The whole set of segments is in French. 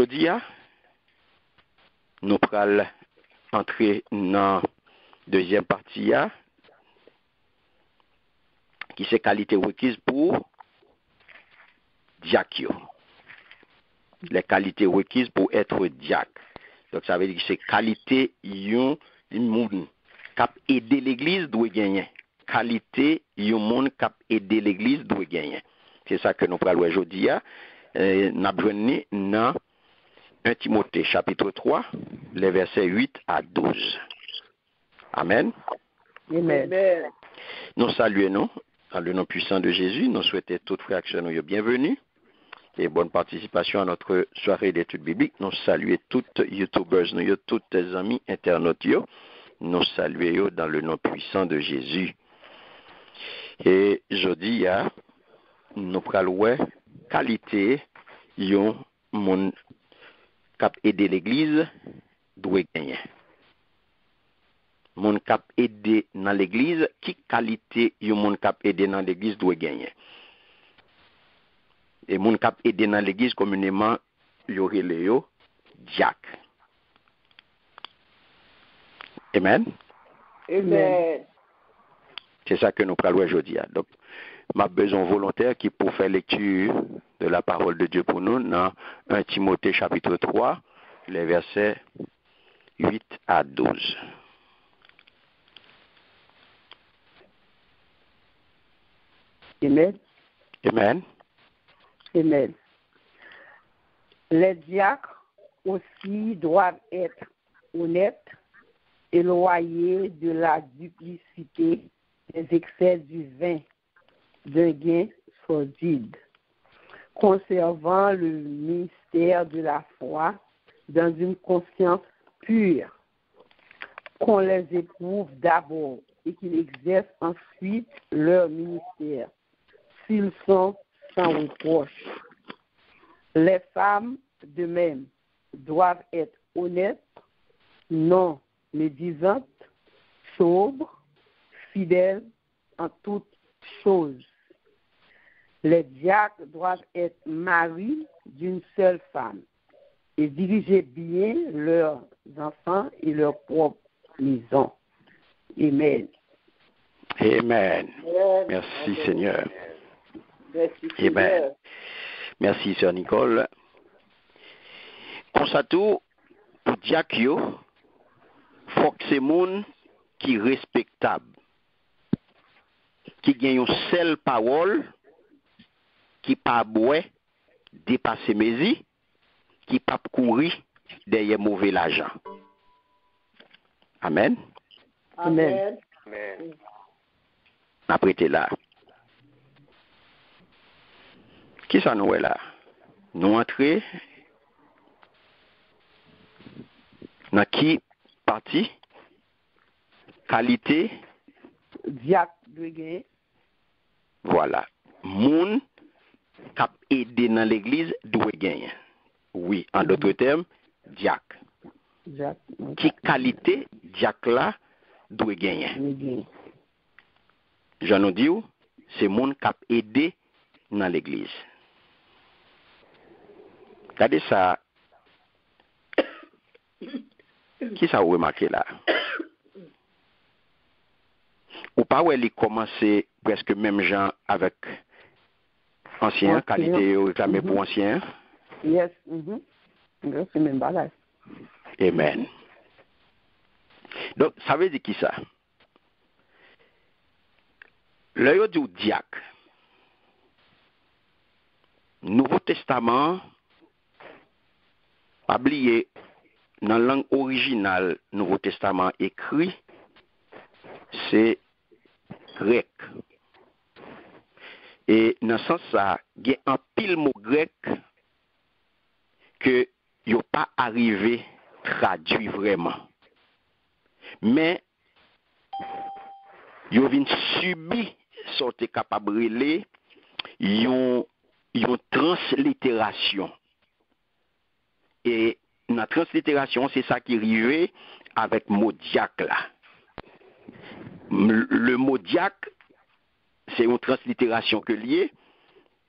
Jeudi, nous allons entrer dans la deuxième partie, qui c'est qualité requise pour diacre. Les qualités requises pour être diacre. Donc ça veut dire que c'est qualité yon moun cap aider l'église doit gagner. Qualité yon moun cap aider l'église doit gagner. C'est ça que nous parlons aujourd'hui. N'a besoin dans 1 Timothée chapitre 3, les versets 8 à 12. Amen. Amen. Nous saluons dans le nom puissant de Jésus. Nous souhaitons toutes frères et nous bienvenue et bonne participation à notre soirée d'études bibliques. Nous saluons toutes YouTubers, nous toutes les amis internautes. Nous saluons dans le nom puissant de Jésus. Et jeudi, nous parlons qualité yon mon cap aider l'église doit gagner. Mon cap aider dans l'église, qui qualité yon mon cap aider dans l'église doit gagner. Et mon cap aider dans l'église communément yoré le diacre. Amen. Amen. C'est ça que nous parlons aujourd'hui. Donc, ma besoin volontaire qui pour faire lecture de la parole de Dieu pour nous dans 1 Timothée chapitre 3, les versets 8 à 12. Amen. Amen. Amen. Les diacres aussi doivent être honnêtes, éloignés de la duplicité, des excès du vin, d'un gain sordide, conservant le mystère de la foi dans une conscience pure, qu'on les éprouve d'abord et qu'ils exercent ensuite leur ministère, s'ils sont sans reproche. Les femmes, de même, doivent être honnêtes, non médisantes, sobres, fidèles en toutes choses. Les diacres doivent être maris d'une seule femme et diriger bien leurs enfants et leur propre maison. Amen. Amen. Merci Seigneur. Merci Amen. Seigneur. Merci Sœur Nicole. Comme ça tout, pour diacre, faut que c'est monde qui est respectable, qui gagne une seule parole, qui pas boire, dépasser mes qui pas courir derrière mauvais l'argent. Amen. Amen. Après t'es là. Qui ça nous est là? Nous entrons dans qui partie? Qualité. Diacre de gagner. Voilà. Moun cap aider dans l'église doit gagner. Oui, en d'autres termes, diacre. Diacre. Qui qualité diacre là doit gagner. Gagner. Je nous dis, c'est moun cap aider dans l'église. Regardez ça. Qui ça vous remarqué là? Ou pas où elle commencé presque même gens avec ancien, qualité réclamée pour ancien. Yes. C'est même balade. Amen. Donc, ça veut dire qui ça? Le du diacre. Nouveau Testament, pas oublier, dans la langue originale, Nouveau Testament écrit, c'est grec. Et dans ce sens, ça, il y a un pile mot grec que yo pas arrivé traduit vraiment. Mais yo vinn subi sorte capable relé yon translittération. Et dans la translittération, c'est ça qui arrivé avec mot diacre là. Le mot diacre, c'est une translittération que lié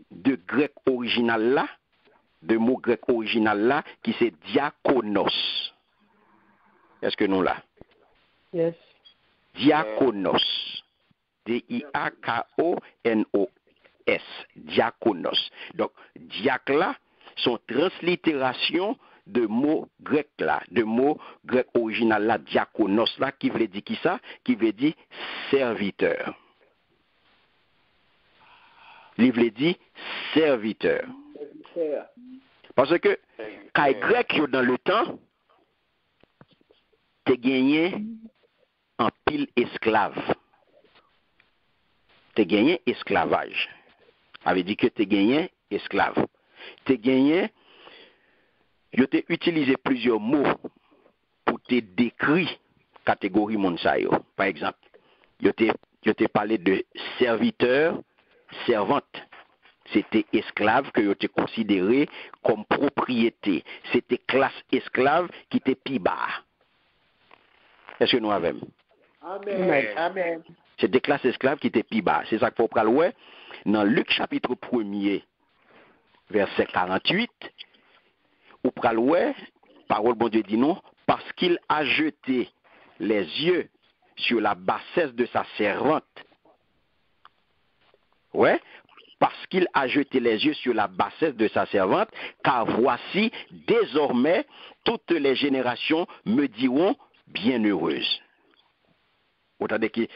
de grec original là de mot grec original là, qui c'est diakonos. Est-ce que nous là? Yes. Diakonos. D-I-A-K-O-N-O-S. Diakonos. Donc, diak là, sont translittération de mots grecs là, de mots grecs original là, diakonos là, qui veut dire qui ça? Qui veut dire serviteur. Il veut dire serviteur. Parce que, quand les Grecs dans le temps, tu gagné en pile esclave. Tu gagné esclavage. Ça veut dire que tu gagné esclave. Tu gagné, je t'ai utilisé plusieurs mots pour te décrire catégorie monsayo. Par exemple, je t'ai parlé de serviteur, servante. C'était esclave que yo te considéré comme propriété. C'était classe esclave qui était plus bas. Est-ce que nous avons? Amen. Amen. C'était classe esclave qui était plus bas. C'est ça qu'il faut prendre ouais. Dans Luc chapitre 1er, verset 48, ou pral ouais, parole bon Dieu dit non, parce qu'il a jeté les yeux sur la bassesse de sa servante. Ouais. Parce qu'il a jeté les yeux sur la bassesse de sa servante, car voici, désormais, toutes les générations me diront bienheureuse. Vous entendez qui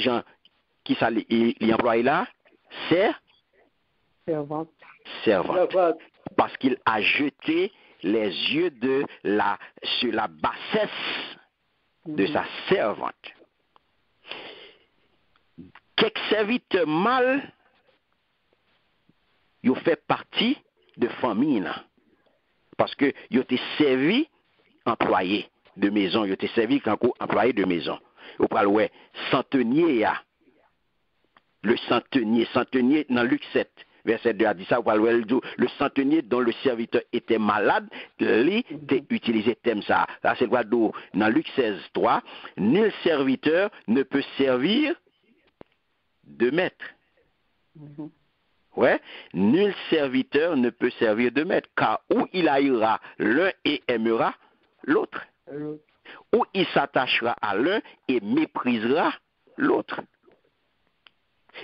ça il emploie là? Servante. Servante. Parce qu'il a jeté les yeux sur la bassesse de sa servante. Quelques serviteurs mâles yo fait partie de famille là. Parce que yo te servi employé de maison, yo te servi kanko employé de maison. Ou pral ouais, centenier ya. Le centenier dans Luc 7 verset 2 a dit ça, ou pral ouais, le centenier dont le serviteur était malade, lui t'es utilisé thème ça. Là c'est quoi dans Luc 16 3, nul serviteur ne peut servir de maître. Ouais, nul serviteur ne peut servir de maître, car ou il haïra l'un et aimera l'autre, ou il s'attachera à l'un et méprisera l'autre.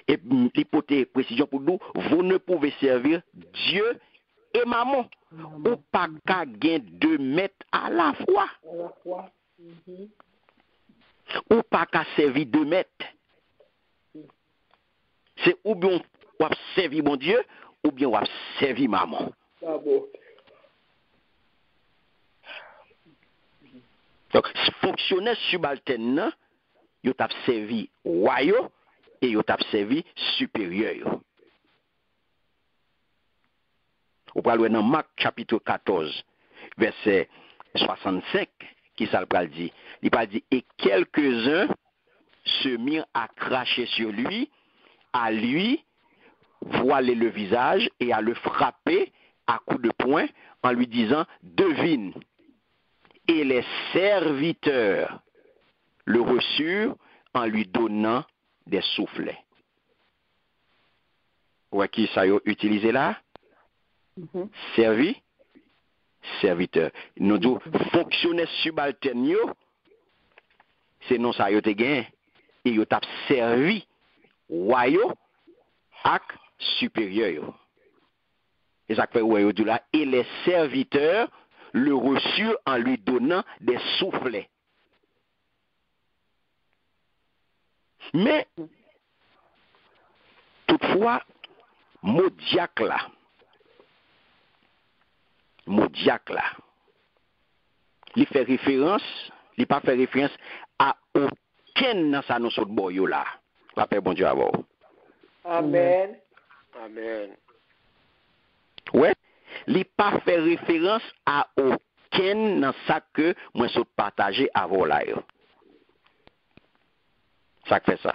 Et l'hypothèse précision pour nous, vous ne pouvez servir Dieu et maman, ou pas qu'à gain deux maîtres à la fois, ou pas qu'à servir deux maîtres. C'est ou bien on va servir mon Dieu, ou bien on va servir maman. Donc, fonctionnaire subalterne, yo t'a servi royaux et yo t'a servi supérieur. On parle dans Marc chapitre 14, verset 65, qui ça le dit. Il parle dit, et quelques-uns se mirent à cracher sur lui, à lui voiler le visage et à le frapper à coups de poing en lui disant, devine. Et les serviteurs le reçurent en lui donnant des soufflets. Ouais, qui ça y a utilisé là? Servi, serviteur. Nous disons, fonctionnaire subalterne, c'est non ça y a gagné. Et y a servi, royaux, ak supérieur. Et ça fait ouais, là, et les serviteurs le reçurent en lui donnant des soufflets. Mais, toutefois, mot diacre là, il fait référence, il pas fait référence à aucun dans sa notion de boyo là. La paix, bon Dieu à vous. Amen. Amen. Ouais, il n'a pas fait référence à aucun dans ça que moi je partager avant là. Ça fait ça.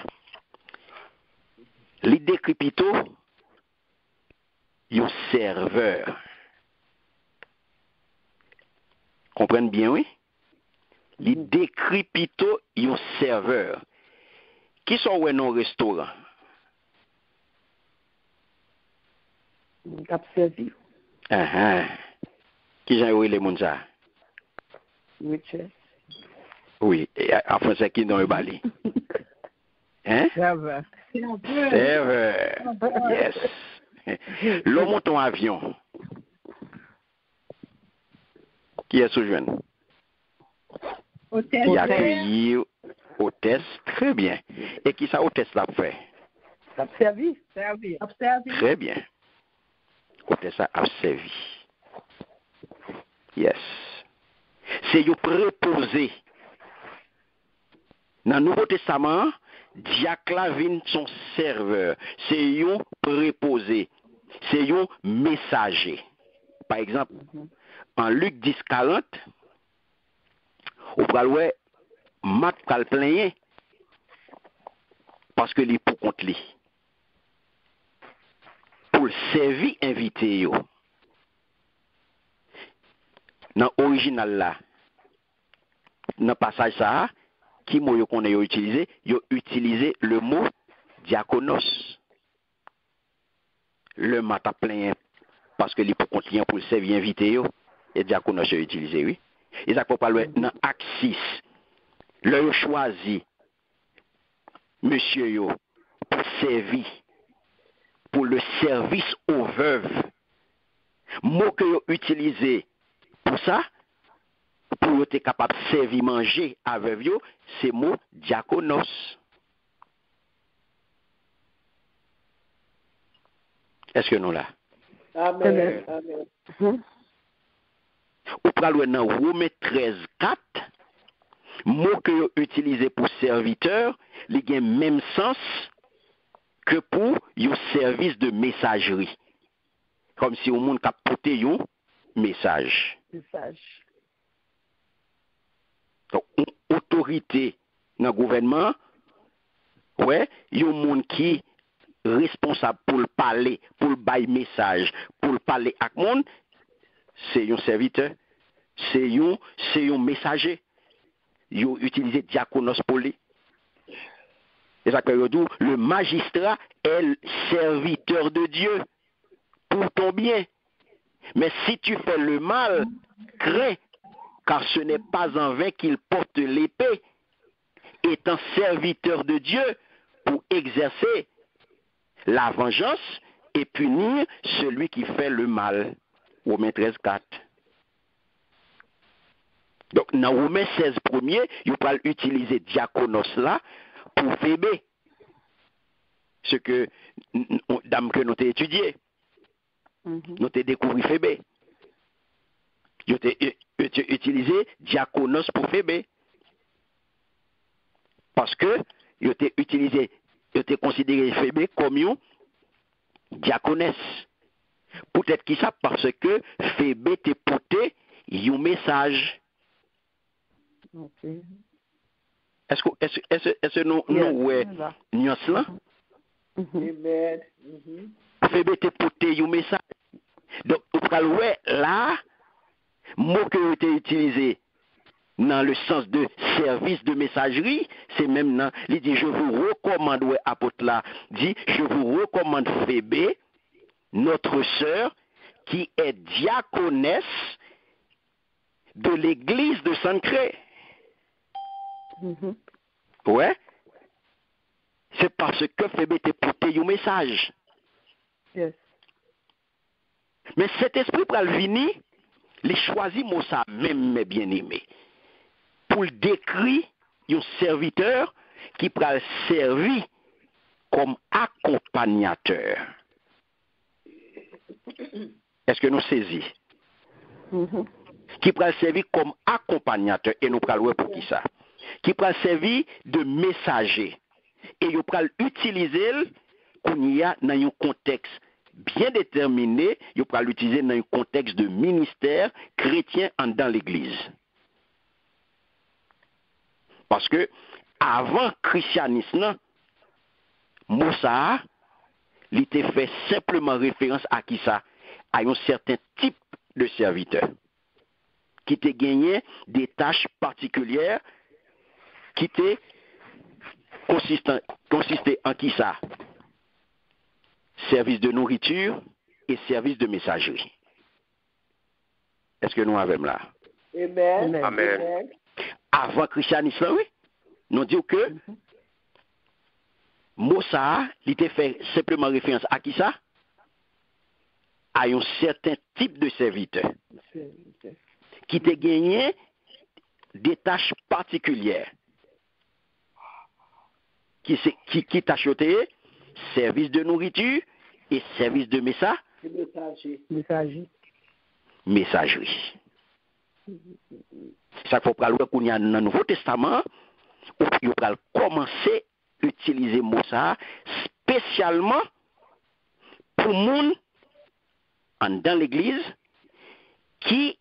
Il décrit plutôt un serveur. Comprenez bien, oui? Il décrit plutôt un serveur. Qui sont dans le restaurant? Cap servi. Qui j'ai eu les monsas? Witches. Oui, et en français, qui dans le Bali? Hein? Serveur. Serveur. Yes. L'homme monte en avion. Qui est sous-jeune? Hôtesse. Il accueilli hôtesse. Très bien. Et qui ça hôtesse l'a fait? Servi. Très bien. Hôtesse a servi. Yes. C'est yo préposé. Dans le Nouveau Testament, diacre la vin son serveur. C'est un préposé. C'est un messager. Par exemple, en Luc 10, 40, on va Marc pral plaigner parce que les pour contre lui. Pour le servir invité yo. Dans l'original là, dans le passage ça, qui mot yo connaît yo utilisé le mot diaconos. Le matin plein parce que les pour contre lui pour le servir invité yo et diaconos yo utilisé oui. Et ça peut parler dans acte 6. Le choisi monsieur yo pour servir pour le service aux veuves. Mot que yo utilisé pour ça, pour être capable de servir manger à veuve yo, c'est mot diaconos. Est-ce que nous là? Amen. Amen. Ou pral dans Romains 13, 4, mot que yo utilisé pour serviteur, il a même sens que pour un service de messagerie. Comme si au monde a porté un message. Donc, autorité dans le gouvernement, ouais, il y a un monde qui est responsable pour le parler, pour le bailler message, pour le parler à tout le monde, c'est un serviteur, c'est un messager. Il a utilisé diaconos pour lui. Et ça veut dire le magistrat est le serviteur de Dieu pour ton bien. Mais si tu fais le mal, crains, car ce n'est pas en vain qu'il porte l'épée, étant serviteur de Dieu pour exercer la vengeance et punir celui qui fait le mal. Romains 13, 4. Donc, dans Romains 16 premier, il va utiliser diaconos là pour Phébé. Ce que, dame que nous avons étudié. Nous avons découvert Phébé. Il a utilisé diaconos pour Phébé. Parce que il a utilisé, il a considéré Phébé comme une diaconesse. Peut-être qu'il ça parce que Phébé t'a porté un message. Okay. Est-ce que nous ouais nuance là? Amen. Phébé t'a porté un message. Donc ouais là mot que été utilisé dans le sens de service de messagerie, c'est même dans il dit je vous recommande ouais apôtre là dit je vous recommande Phébé, notre sœur qui est diaconesse de l'église de Sainte-Cré. Ouais. C'est parce que Phébé t'a porté un message. Yes. Mais cet esprit pral vini, il choisit mot ça même mes bien-aimés. Pour le décrire un serviteur qui pral servir comme accompagnateur. Est-ce que nous saisissons? Qui pral servir comme accompagnateur et nous pral pour qui ça? Qui pral servir de messager et nous pral utiliser qu'on y a dans un contexte bien déterminé, nous pral l'utiliser dans un contexte de ministère chrétien dans l'église. Parce que avant christianisme, Moussa, il était fait simplement référence à qui ça? À un certain type de serviteur qui te gagné des tâches particulières qui te consistait en qui ça? Service de nourriture et service de messagerie. Est-ce que nous avons là? Amen. Amen. Avant le christianisme, oui. Nous disons que mot ça, il était fait simplement référence à qui ça? À un certain type de serviteur qui t'a gagné des tâches particulières. Qui tâche service de nourriture et service de messagerie. C'est ça qu'il faut prendre qu'on y a dans le Nouveau Testament, il faut commencer à utiliser le mot ça spécialement pour les gens dans l'Église qui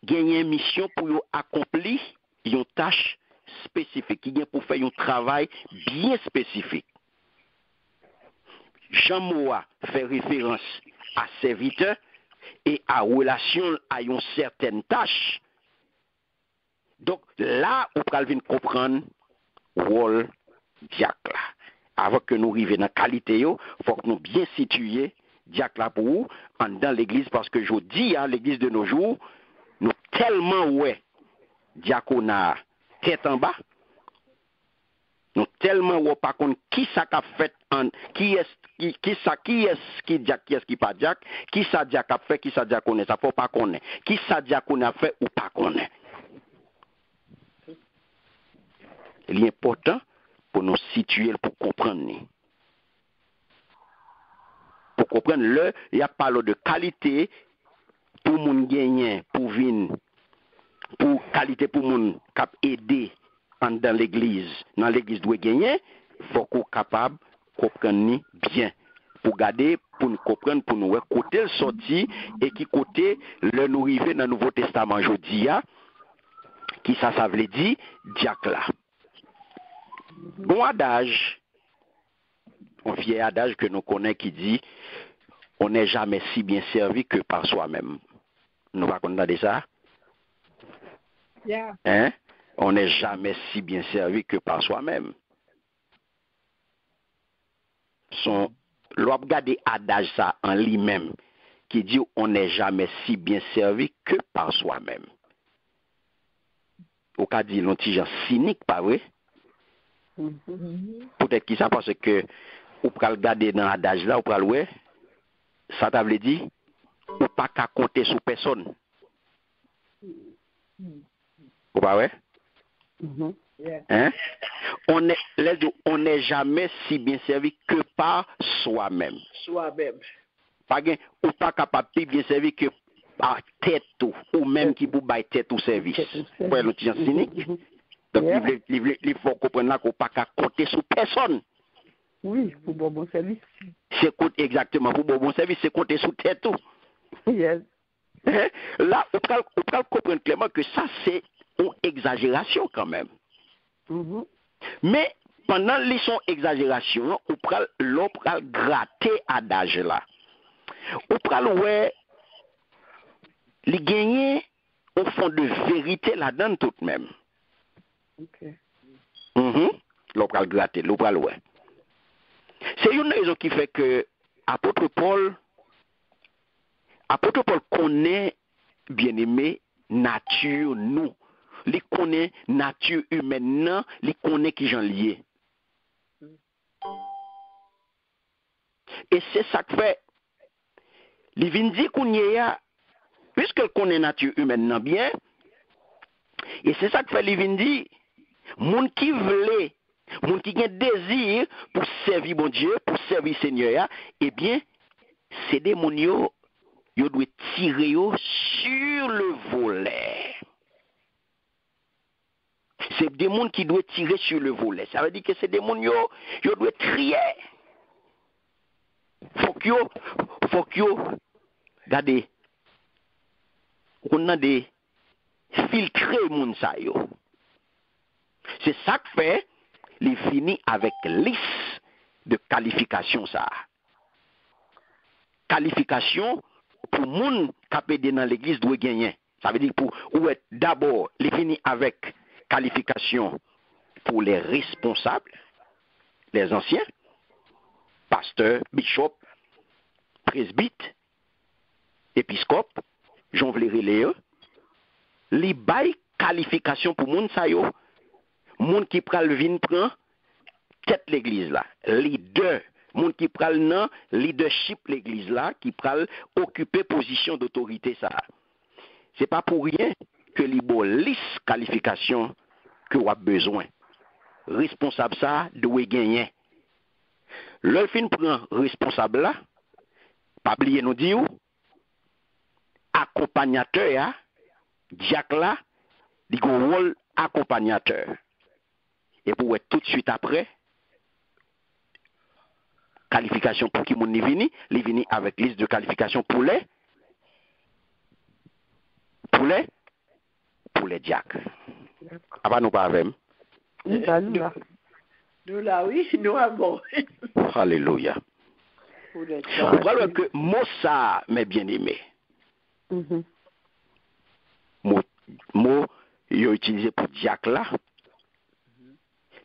gagnent une mission pour accomplir une tâche spécifique, qui gagnent pour faire un travail bien spécifique. Jean Moa fait référence à serviteur et à relation à une certaine tâche. Donc là, on peut comprendre le rôle diacre. Avant que nous arrivions dans la qualité, il faut que nous bien situions diacre pour vous dans l'église, parce que je dis à l'église de nos jours, nous tellement diaconat tête en bas, nous tellement pas contre qui ça a fait, qui est qui pas diacre, qui ça diacre a fait, qui ça diaconat, ça faut pas connaître, qui ça diaconat a fait ou pas connaître. Il est important pour nous situer, pour comprendre. Pour comprendre, il y a parlé de qualité pour moun gagner, pour venir, pour qualité pour moun cap aider dans l'église. Dans l'église doit gagner, il faut qu'on soit capable de comprendre bien. Pour garder, pour nous comprendre, pour nous côté le sorti et qui côté le nous arriver dans le Nouveau Testament aujourd'hui, qui ça veut dire, diacre là. Bon adage, un vieil adage que nous connaissons qui dit on n'est jamais si bien servi que par soi-même. Nous va condamner ça? Yeah. Hein? On n'est jamais si bien servi que par soi-même. L'on regarde adage ça en lui-même qui dit on n'est jamais si bien servi que par soi-même. Au cas dit l'on petit genre cynique, pas vrai? Peut-être qui ça parce que ou pral regarder dans l'adage là ou pral ouais ça t'a veut dire ou pas qu'à compter sur personne. Ou pas ouais? Hein? On n'est jamais si bien servi que par soi-même. Pas gain ou pas capable de bien servi que par tête ou même qui pour bailler tête ou service. Ouais l'autre gens cynique. Donc, il faut comprendre là qu'on n'a pas qu'à compter sur personne. Oui, pour bon service. C'est exactement, pour bon service, c'est compter sur tête tout. Yes. Là, on peut comprendre clairement que ça, c'est une exagération quand même. Mais, pendant les son exagération, on peut gratter à d'âge là. On peut ouais, les gagner au fond de vérité là-dedans tout de même. Okay. L'opral gratter, l'opral ouais. C'est une raison qui fait que apôtre Paul connaît bien aimé nature nous. Il connaît nature humaine non, il connaît qui j'en lié. Et c'est ça que fait il vient dire qu'on y a puisque connaît nature humaine non bien. Et c'est ça que fait il vient dire moun qui veut, moun qui a désir pour servir bon Dieu, pour servir Seigneur, eh bien, c'est des moun yo doivent tirer sur le volet. C'est des moun qui doivent tirer sur le volet. Ça veut dire que c'est des moun yo doivent trier. Faut que regardez, on a des filtrer moun sa yo. C'est ça que fait, il finit avec liste de qualification ça. Qualification pour moun qui dans l'église doit gagner. Ça veut dire pour ou être d'abord, il finit avec qualification pour les responsables, les anciens, pasteurs, bishop, presbyte, épiscope, Jean Vléry Léo, li bay qualification pour moun sa yo, moun qui pral vin prend tête l'église là, leader, moun qui pral nan leadership l'église là, qui pral occuper position d'autorité ça. C'est pas pour rien que li bo liste qualification que ou a besoin. Responsable ça doit gagner. Le fin prend responsable là, pas oublier nous dire accompagnateur ya, diacre là, il a un rôle accompagnateur. Et pour être tout de suite après, qualification pour qui moun ni vini avec liste de qualification pour les diacres. Avant nous pas avec. Nous là, oui, nous avons. Alléluia. Vous voyez que mot ça, mes bien-aimés, mot yo utilisé pour diacre là,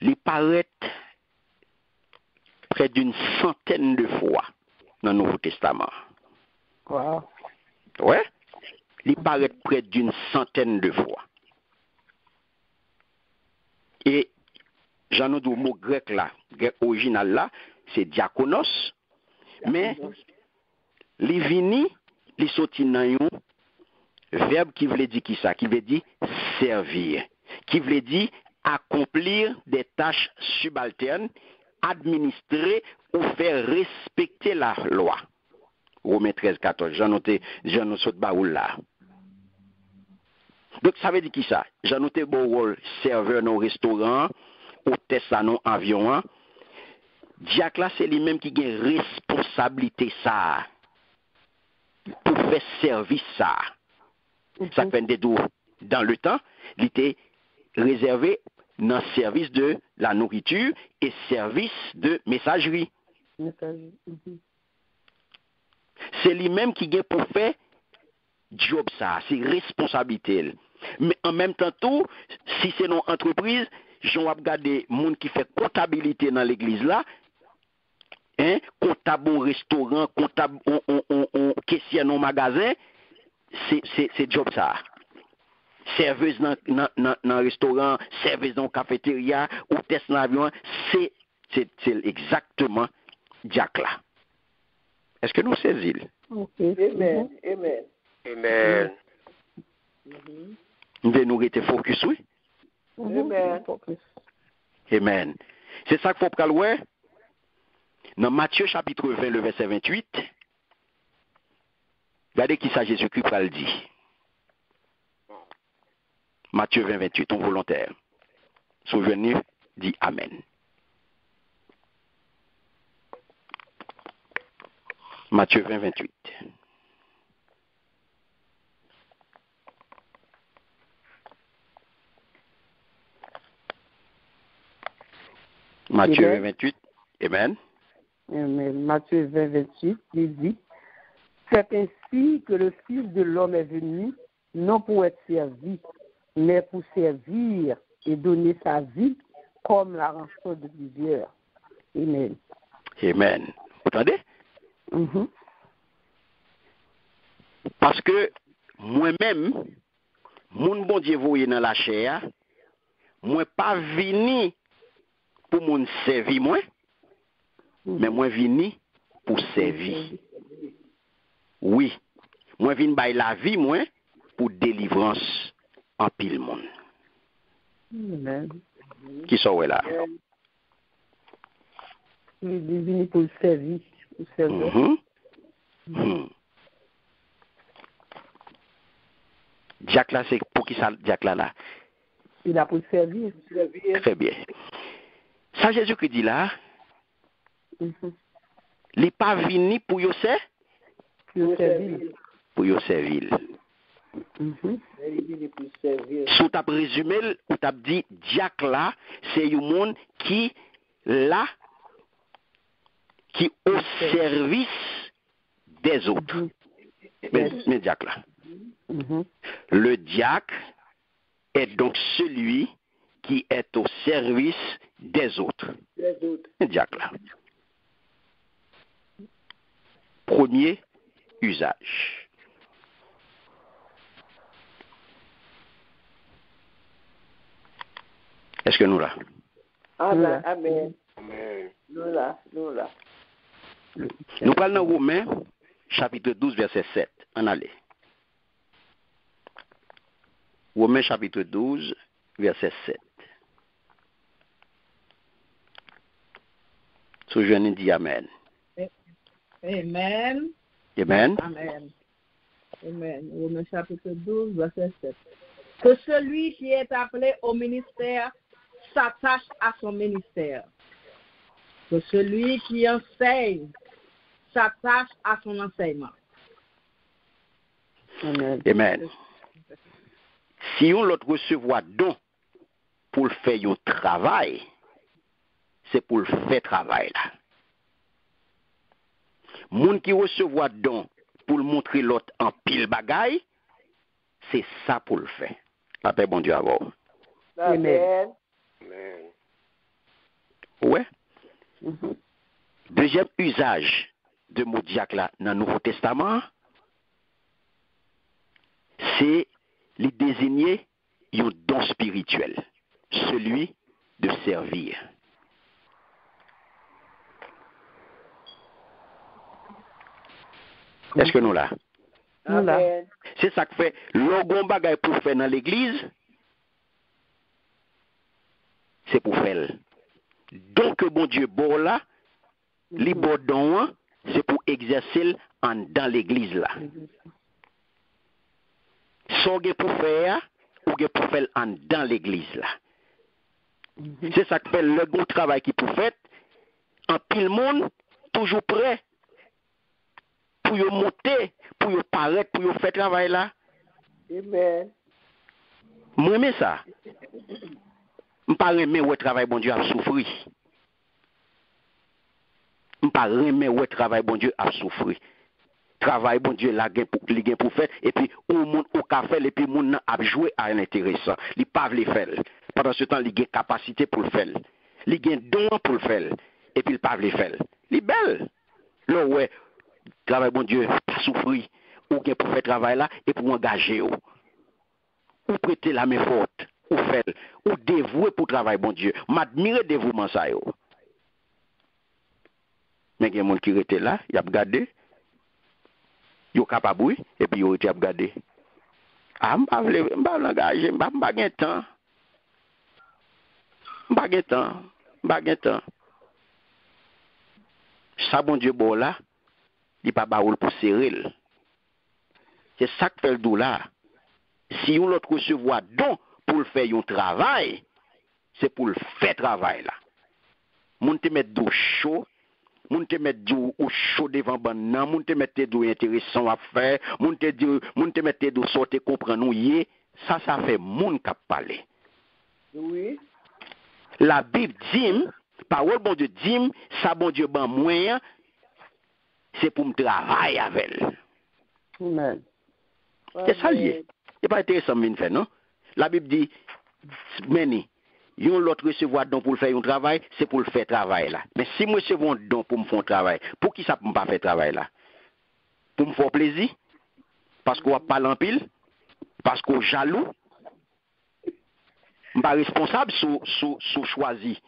il paraît près d'une centaine de fois dans le Nouveau Testament. Wow. Ouais? Il paraît près d'une centaine de fois. Et j'en ai le mot grec là, grec original là, c'est diakonos, mais les vini, les sorti dans un verbe qui veut dire qui ça, qui veut dire servir, qui veut dire accomplir des tâches subalternes, administrer ou faire respecter la loi. Romains 13, 14, j'en noté saute baoul là. Donc ça veut dire qui ça? J'en noté bon rôle serveur dans restaurant, hôtesse dans avion. Diacre là c'est lui-même qui a responsabilité ça pour faire service ça. Ça fait des doux dans le temps, il était réservé dans le service de la nourriture et service de messagerie. C'est lui-même qui a pour faire job ça, c'est responsabilité. Mais en même temps tout, si c'est une entreprise, j'en vais regarder monde qui fait comptabilité dans l'église là, hein, comptable au restaurant, comptable on caissier dans magasin, c'est job ça. Serveuse dans le restaurant, serveuse dans la cafétéria, hôtesse dans l'avion, c'est exactement diacre là. Est-ce que nous saisissons? Amen. Amen. Amen. Nous devons rester focus, oui? Amen. Amen. C'est ça qu'il faut prendre, ouais? Dans Matthieu chapitre 20, le verset 28, regardez qui ça Jésus-Christ va le dire. Matthieu 20, 28, ton volontaire. Souvenez, dit Amen. Matthieu 20, 28. Matthieu 20, 28. Amen. Amen. Matthieu 20, 28, il dit, c'est ainsi que le Fils de l'homme est venu, non pour être servi, mais pour servir et donner sa vie comme la rançon de plusieurs. Amen. Amen. Vous entendez? Parce que moi-même, mon bon Dieu voyé dans la chair, moi pas venu pour mon servir moi, mais moi venu pour servir. Oui, moi venu by la vie moi pour délivrance en pile monde. Amen. Qui sont là? Il est venu pour le servir. Pour servir. Diacre là, c'est pour qui ça, diacre là? Il a pour le servir. Très bien. Ça, Jésus qui dit là, il n'est pas venu pour y servir. Pour y servir. Si tu as résumé, ou tu as dit, diacre là, c'est un monde qui là, qui au service des autres. Mais diacre là. Le diacre est donc celui qui est au service des autres. Un diacre là. Premier usage. Est-ce que nous là? Amen. Amen. Nous là. Nous parlons dans Romains, chapitre 12, verset 7. En allez. Romains, chapitre 12, verset 7. Ce jeune dit Amen. Amen. Amen. Amen. Amen. Romains chapitre 12, verset 7. Que celui qui est appelé au ministère s'attache à son ministère. Que celui qui enseigne s'attache à son enseignement. Amen. Amen. Si on l'autre recevoir don pour le faire un travail, c'est pour le faire travail là. Moun qui recevoir don pour le montrer l'autre en pile bagaille, c'est ça pour le faire. La paix, bon Dieu, à vous. Amen. Ouais. Mhm. Deuxième usage de mot diacre là dans le Nouveau Testament, c'est les désigner un don spirituel, celui de servir. Est-ce que nous là? Nous là. C'est ça que fait l'orgon bagay pour faire dans l'église, c'est pour faire. Donc bon Dieu bon là, li bon don, c'est pour exercer dans l'église là. Son gen pour faire ou gen pour faire dans l'église là. C'est ça que fait le bon travail qui pour faire en pile monde toujours prêt pour yo monter, pour yo paraître, pour yo faire travail là. Amen. Moi mais ça. M'pa remet ouais travail bon Dieu a souffrir. M'pa remet ouais travail bon Dieu a souffrir. Travail bon Dieu la gain pour faire et puis au monde au ka faire et puis monde a jouer à l'intéressant. Li pas le faire. Pendant ce temps, il a capacité pour le faire. Il a don pour le faire et puis il pas le faire. Il est belle. Là ouais travail bon Dieu pas souffrir ou bien pour faire travail là et pour engager ou prêter la main forte ou faire ou dévouer pour travail bon Dieu. M'admire dévouement ça yo. Mais il y a des gens qui étaient là, ils ont regardé, ils sont capables et puis ils ont regardé. Ah, je ne vais pas l'engager, je ne vais pas gagner temps. Je ne vais pas gagner temps. Ça bon Dieu bon là, il pas baoul pour serrer. C'est ça que fait le dou là. Si on l'autre recevoir don pour le faire un travail, c'est pour le faire travail là. Moun te mettre d'eau chaud, moun te mettre d'eau chaud devant banan, moun te mettre d'eau intéressant à faire, moun te mettre d'eau sortir comprendre nous ça fait moun qui parler. Oui. La Bible dit, parole bon Dieu dit, ça bon Dieu ban moyen, c'est pour me travailler avec elle. Amen. C'est ça lié. C'est pas intéressant de faire, non? La Bible dit, meni, yon l'autre recevoir don pour le faire un travail, c'est pour le faire travail là. Mais si moi recevons un don pour me faire un travail, pour qui ça peut pas faire travail là? Pour me faire plaisir? Parce qu'on parle en pile? Parce qu'on jaloux? Je ne suis pas responsable sous choisi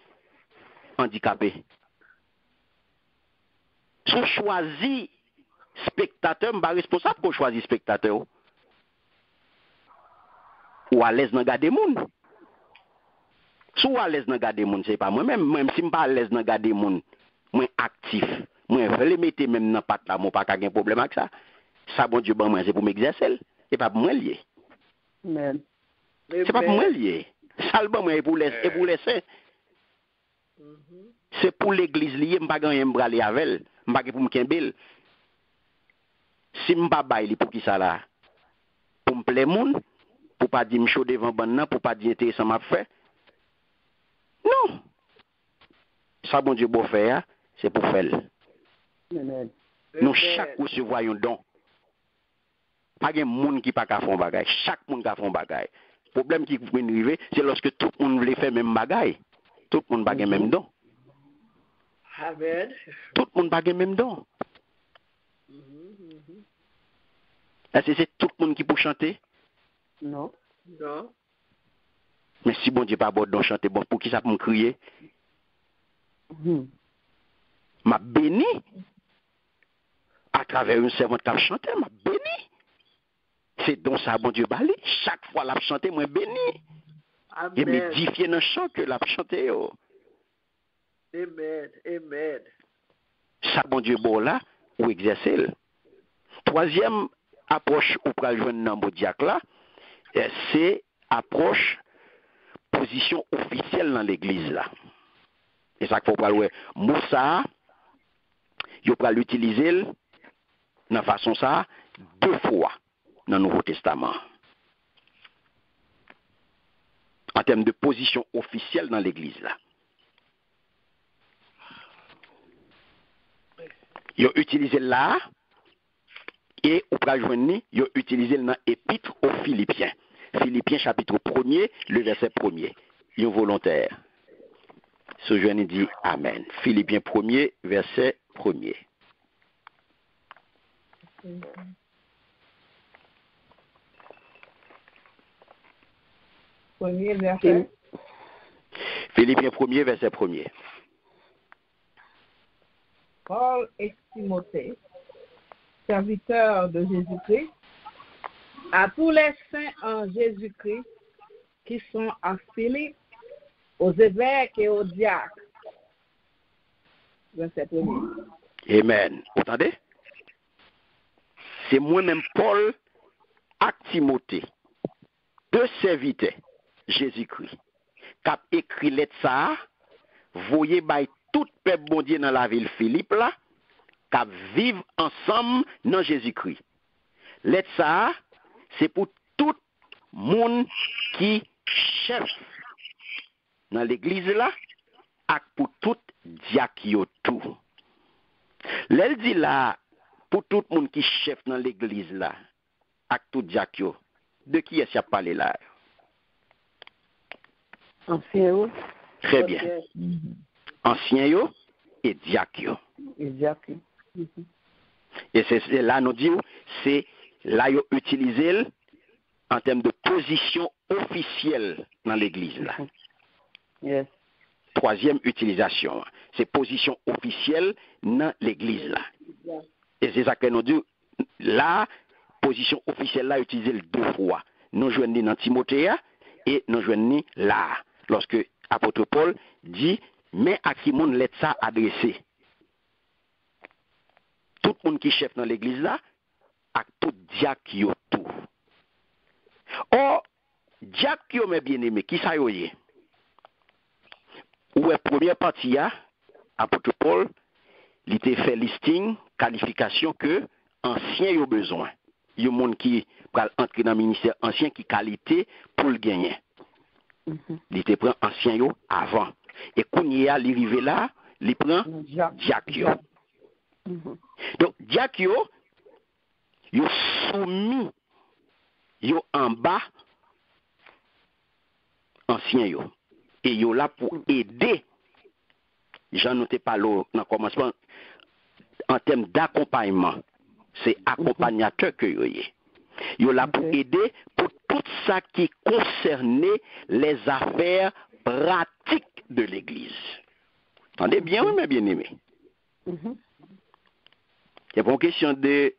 handicapé. Sous choisi spectateur, je ne suis pas responsable pour choisir spectateur. Ou à l'aise dans garder moun. Sou à l'aise dans garder moun, c'est pas moi même si je pas à l'aise dans garder moun, moi actif, moi je le mettre même dans patte là, moi pas gain problème avec ça. Ça bon Dieu ban moi c'est pour m'exercer, c'est pas pour moi lié. Amen. C'est pas pour moi lié. Ça le ban moi pour laisser. C'est pour l'église lié, m'pa gagner m'braler avec elle, m'pa pour m'kembel. Si m'pa bail pour qui ça là? Pour me plaire moun, pour pas dire m'chaud devant ban pour pas dire intéressant m'a fait. Non. Ça, bon Dieu, beau faire, c'est pour faire. Amen. Nous, chaque recevoir un don. Pas de monde qui n'a pas faire un bagage. Chaque monde qui a fait un bagage. Le problème qui peut arriver, c'est lorsque tout le monde veut faire le même bagage. Tout le monde n'a pas le même don. Amen. Tout le monde n'a pas le même don. Est-ce que c'est tout le monde qui peut chanter? Non. Non. Mais si bon Dieu pas bon don chanter, bon, pour qui ça peut me crier? M'a béni à travers une servante qui a chanté, m'a béni. C'est donc ça, bon Dieu, bali. Chaque fois l'a chanté, moi béni. Et m'édifier dans le chant que l'a chanté. Oh. Amen. Amen. Ça, bon Dieu, bon là, ou exercer. Troisième approche ou pral joindre dans le diacre là, c'est approche position officielle dans l'église là. Et ça qu'il faut pral Moussa, il pral l'utiliser dans façon ça 2 fois dans le Nouveau Testament. En termes de position officielle dans l'église là. Il a utilisé là et au pral joindre, il a utilisé dans l'épître aux Philippiens. Philippiens chapitre 1er, le verset 1er. Il est volontaire. Ce jeune dit Amen. Philippiens 1er, verset 1er. Premier verset. Philippiens 1er, verset 1er. Paul et Timothée, serviteurs de Jésus-Christ, à tous les saints en Jésus-Christ qui sont à Philippe, aux évêques et aux diacres. Verset 1er. Amen. Vous entendez? C'est moi-même Paul et Timothée, 2 serviteurs Jésus-Christ, qui a écrit lettre ça, voyez by tout peuple bon Dieu dans la ville Philippe là, qui vivent ensemble dans Jésus-Christ. Lettre ça, c'est pour tout monde qui chef dans l'église là, et pour tout diacre tout. L'elle dit là, pour tout le monde qui chef dans l'église là, et tout diacre, de qui est-ce qu'il a parlé là? Ancien. Très bien. Ancien yo et diacre yo. Et c'est là nous dit c'est là yo utilisé en termes de position officielle dans l'église là. Yes. Troisième utilisation, c'est position officielle dans l'église là. Et c'est ça que nous dit là position officielle là utilisée 2 fois. Nous joignons dans Timothée et nous joignons là lorsque apôtre Paul dit mais à qui monde laisse ça adressé. Tout le monde qui chef dans l'église là, à tout diacre yo tout. Or, diacre yo mes bien-aimés, qui ça yo yé? Ou est première partie apôtre Paul, il était fait listing, qualification que ancien yo besoin. Yo monde qui pral entrer dans le ministère ancien qui qualité pour le gagner. Il était prend ancien yo avant. Et quand il arrivé là, il prend diacre. Donc, diacre yo soumis yo en bas ancien yo. Et yo là pour aider. J'en notais pas dans le commencement en termes d'accompagnement. C'est accompagnateur que yo yé. Yo là pour aider pour tout ça qui concernait les affaires pratiques de l'église. Entendez bien, oui, mes bien-aimés. Il n'y a pas une question de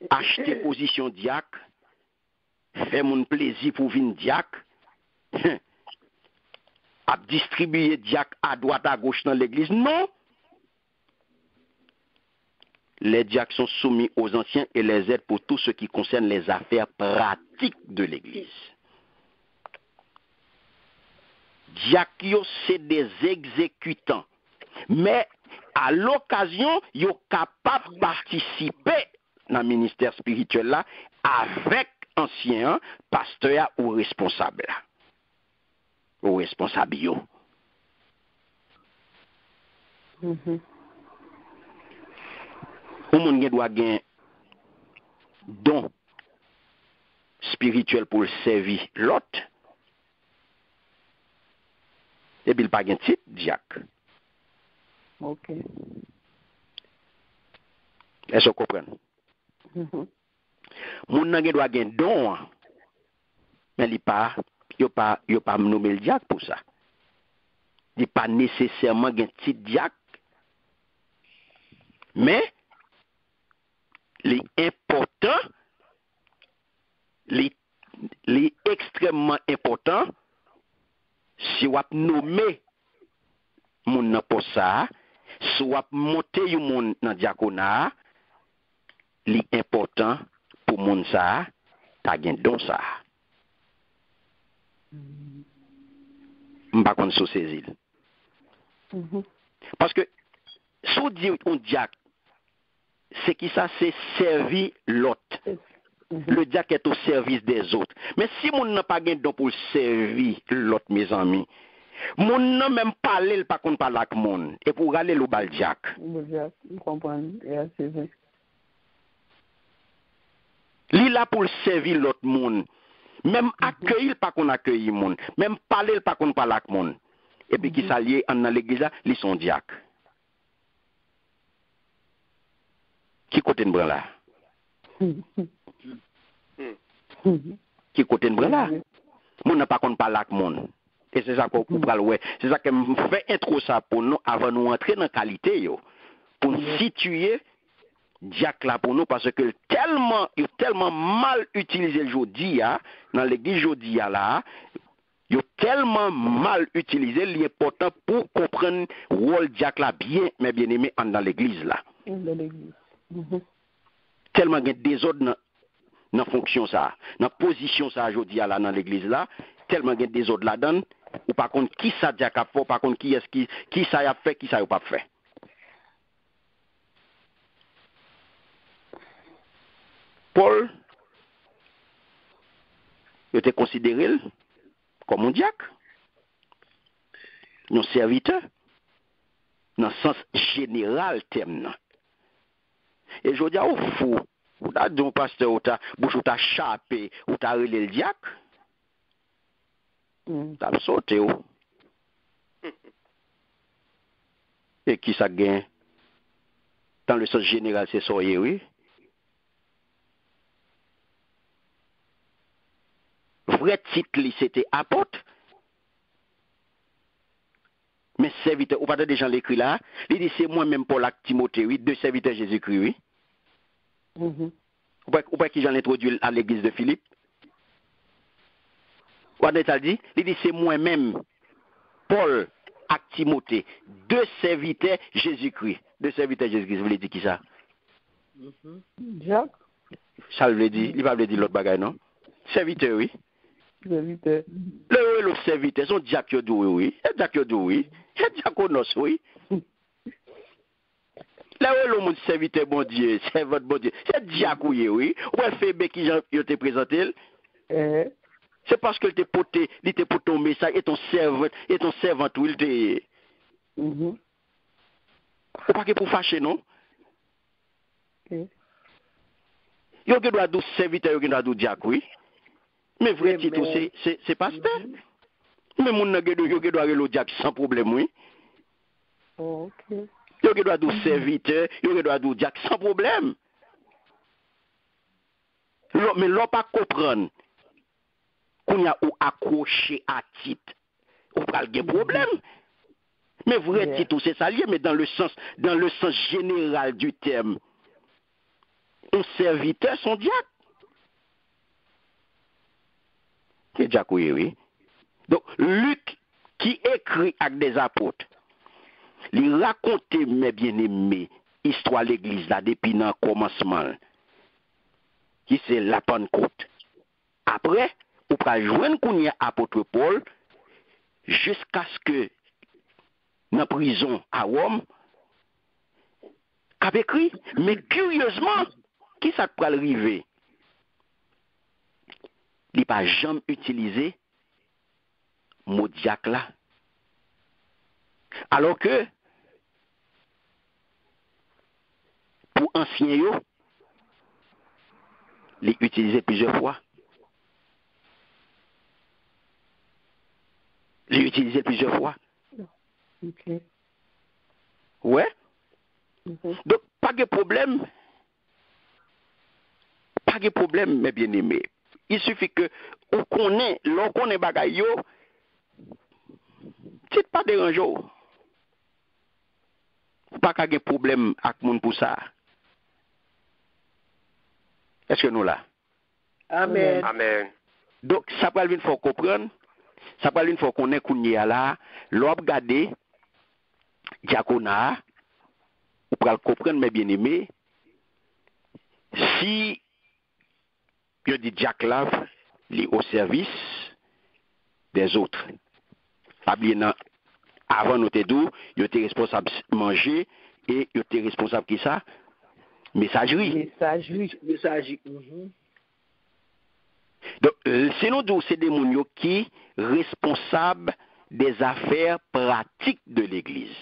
acheter position diacre, faire mon plaisir pour venir diacre, à distribuer diacre à droite, à gauche dans l'église. Non. Les diacres sont soumis aux anciens et les aident pour tout ce qui concerne les affaires pratiques de l'église. Diacres, c'est des exécutants. Mais à l'occasion, ils sont capables de participer dans le ministère spirituel là avec anciens pasteurs ou responsables. Ou responsables. Ou moun gen doit gen don spirituel pour le servir l'autre. Et puis il pas gen titre diacre. OK. Est-ce que vous comprenez? Moun nan gen doit gen don, mais il pas yo pas nommé le diacre pour ça. Il pas nécessairement un petit diacre, mais l'important, les extrêmement important, si on nommé mon nan pour ça, si on monter mon dans diaconat, l'important pour mon ça, ta gen don ça. M'pa konn sou saisir. Parce que si on dit on diacre, c'est qui ça, c'est servir l'autre. Le diacre est au service des autres. Mais si mon n'a pas gen don pour servir l'autre, mes amis, mon n'a même parler pas qu'on parle avec mon et pour aller le bal diacre. Vous comprenez, c'est vrai. Li là pour servir l'autre monde. Même accueillir pas qu'on accueille monde, même parler pas qu'on parle avec monde. Et puis qui s'allie dans l'église là, ils sont diacres. Qui côté de bras là? Qui côté de bras là? Mon n'a pas qu'on parle avec monde. Et c'est ça qu'on parle ouais, c'est ça que me fait intro ça pour nous avant nous entrer dans qualité yo. Pour situer diacre là pour nous parce que tellement mal utilisé le jodi dans l'église jodi là, il tellement mal utilisé, l'important pour comprendre le rôle diacre là bien aimé dans l'église là. Dans l'église. Tellement il y a des désordre dans fonction ça, dans position ça jodi là dans l'église là, tellement il y a des désordre là-dedans ou par contre qui ça diacre a fait, par contre qui ça a fait, qui ça a pas fait. Paul, il était considéré comme un diacre, un serviteur, dans le sens général terme. Et je dis, au fou, ou t'as dit un pasteur, ou t'as chapé, ou t'as relé le diacre, t'as sauté. Et qui ça gagne? Dans le sens général, c'est ça, oui. Vrai titre, c'était apôtre. Mais serviteur, ou pas des gens l'écrit là, il dit c'est moi-même Paul avec Timothée, oui, deux serviteurs Jésus-Christ, oui. Ou pas qui j'en introduit à l'église de Philippe. Ou pas dit, il dit c'est moi-même Paul avec Timothée, deux serviteurs Jésus-Christ. Deux serviteurs Jésus-Christ, vous voulez dire qui ça? Jacques. Ça veut dire, il va dire l'autre bagaille, non? Serviteur, oui. Serviteur. Le serviteur, son diacre doué, oui. Et diacre doué, et diaconos, oui. Là où le monde serviteur, bon Dieu, c'est votre bon Dieu. C'est diacre, oui. Ou elle fait qui je t'ai présenté. C'est parce que il t'est porté ton message et ton servant, tout, il t'est. Ou pas que pour fâcher, non? Yo qui doit dire serviteur, yo qui doit dire diacre, oui. Mais vrai titre, c'est pasteur. Mais mon nègre yo qui doit aller au diacre sans problème, oui. Ok. Yo qui doit dire serviteur, yo qui doit dire diacre sans problème. Mais l'on pas comprendre qu'on y a ou accroché à titre. Ou pas le problème. Mais vrai titre, c'est ça lié, mais dans le sens général du terme. Un serviteur, son diacre. C'est diacre, oui. Donc, Luc, qui écrit avec des apôtres, il raconte, mes bien-aimés, histoire de l'église, là, depuis le commencement, qui c'est la Pentecôte. Après, on peut joindre qu'on y a apôtre Paul, jusqu'à ce que, dans la prison à Rome, a écrit, mais curieusement, qui ça peut arriver? Il n'a pas jamais utilisé mot diacre là. Alors que, pour ancien yo, il utilisé plusieurs fois. Il utilisé plusieurs fois. Ok. Ouais. Donc, pas de problème. Pas de problème, mes bien-aimés. il suffit que on connaît bagay yo, c'est pas dérangeant. Pas qu'à un problème avec moun pour ça. Est-ce que nous là? Amen. Amen. Donc ça va venir faut comprendre, ça va venir faut connaître kounya là, l'on regarder diaconat, ou pour comprendre mes bien-aimés, si je dis Jack Lave, il est au service des autres. Pas bien avant nous te dou, il était responsable de manger et il était responsable qui ça? Messagerie. Messagerie. Donc, c'est nous c'est des gens qui sont responsables des affaires pratiques de l'Église.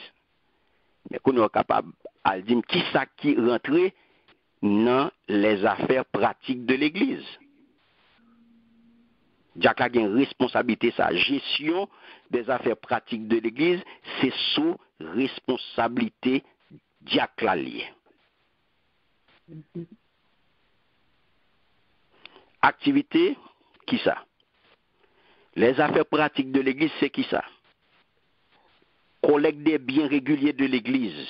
Mais qu'on est capable de dire qui ça qui rentre dans les affaires pratiques de l'Église. Jack a une responsabilité, sa gestion des affaires pratiques de l'Église, c'est sous responsabilité Jack la liée. Activité, qui ça? Les affaires pratiques de l'Église, c'est qui ça? Collecte des biens réguliers de l'Église.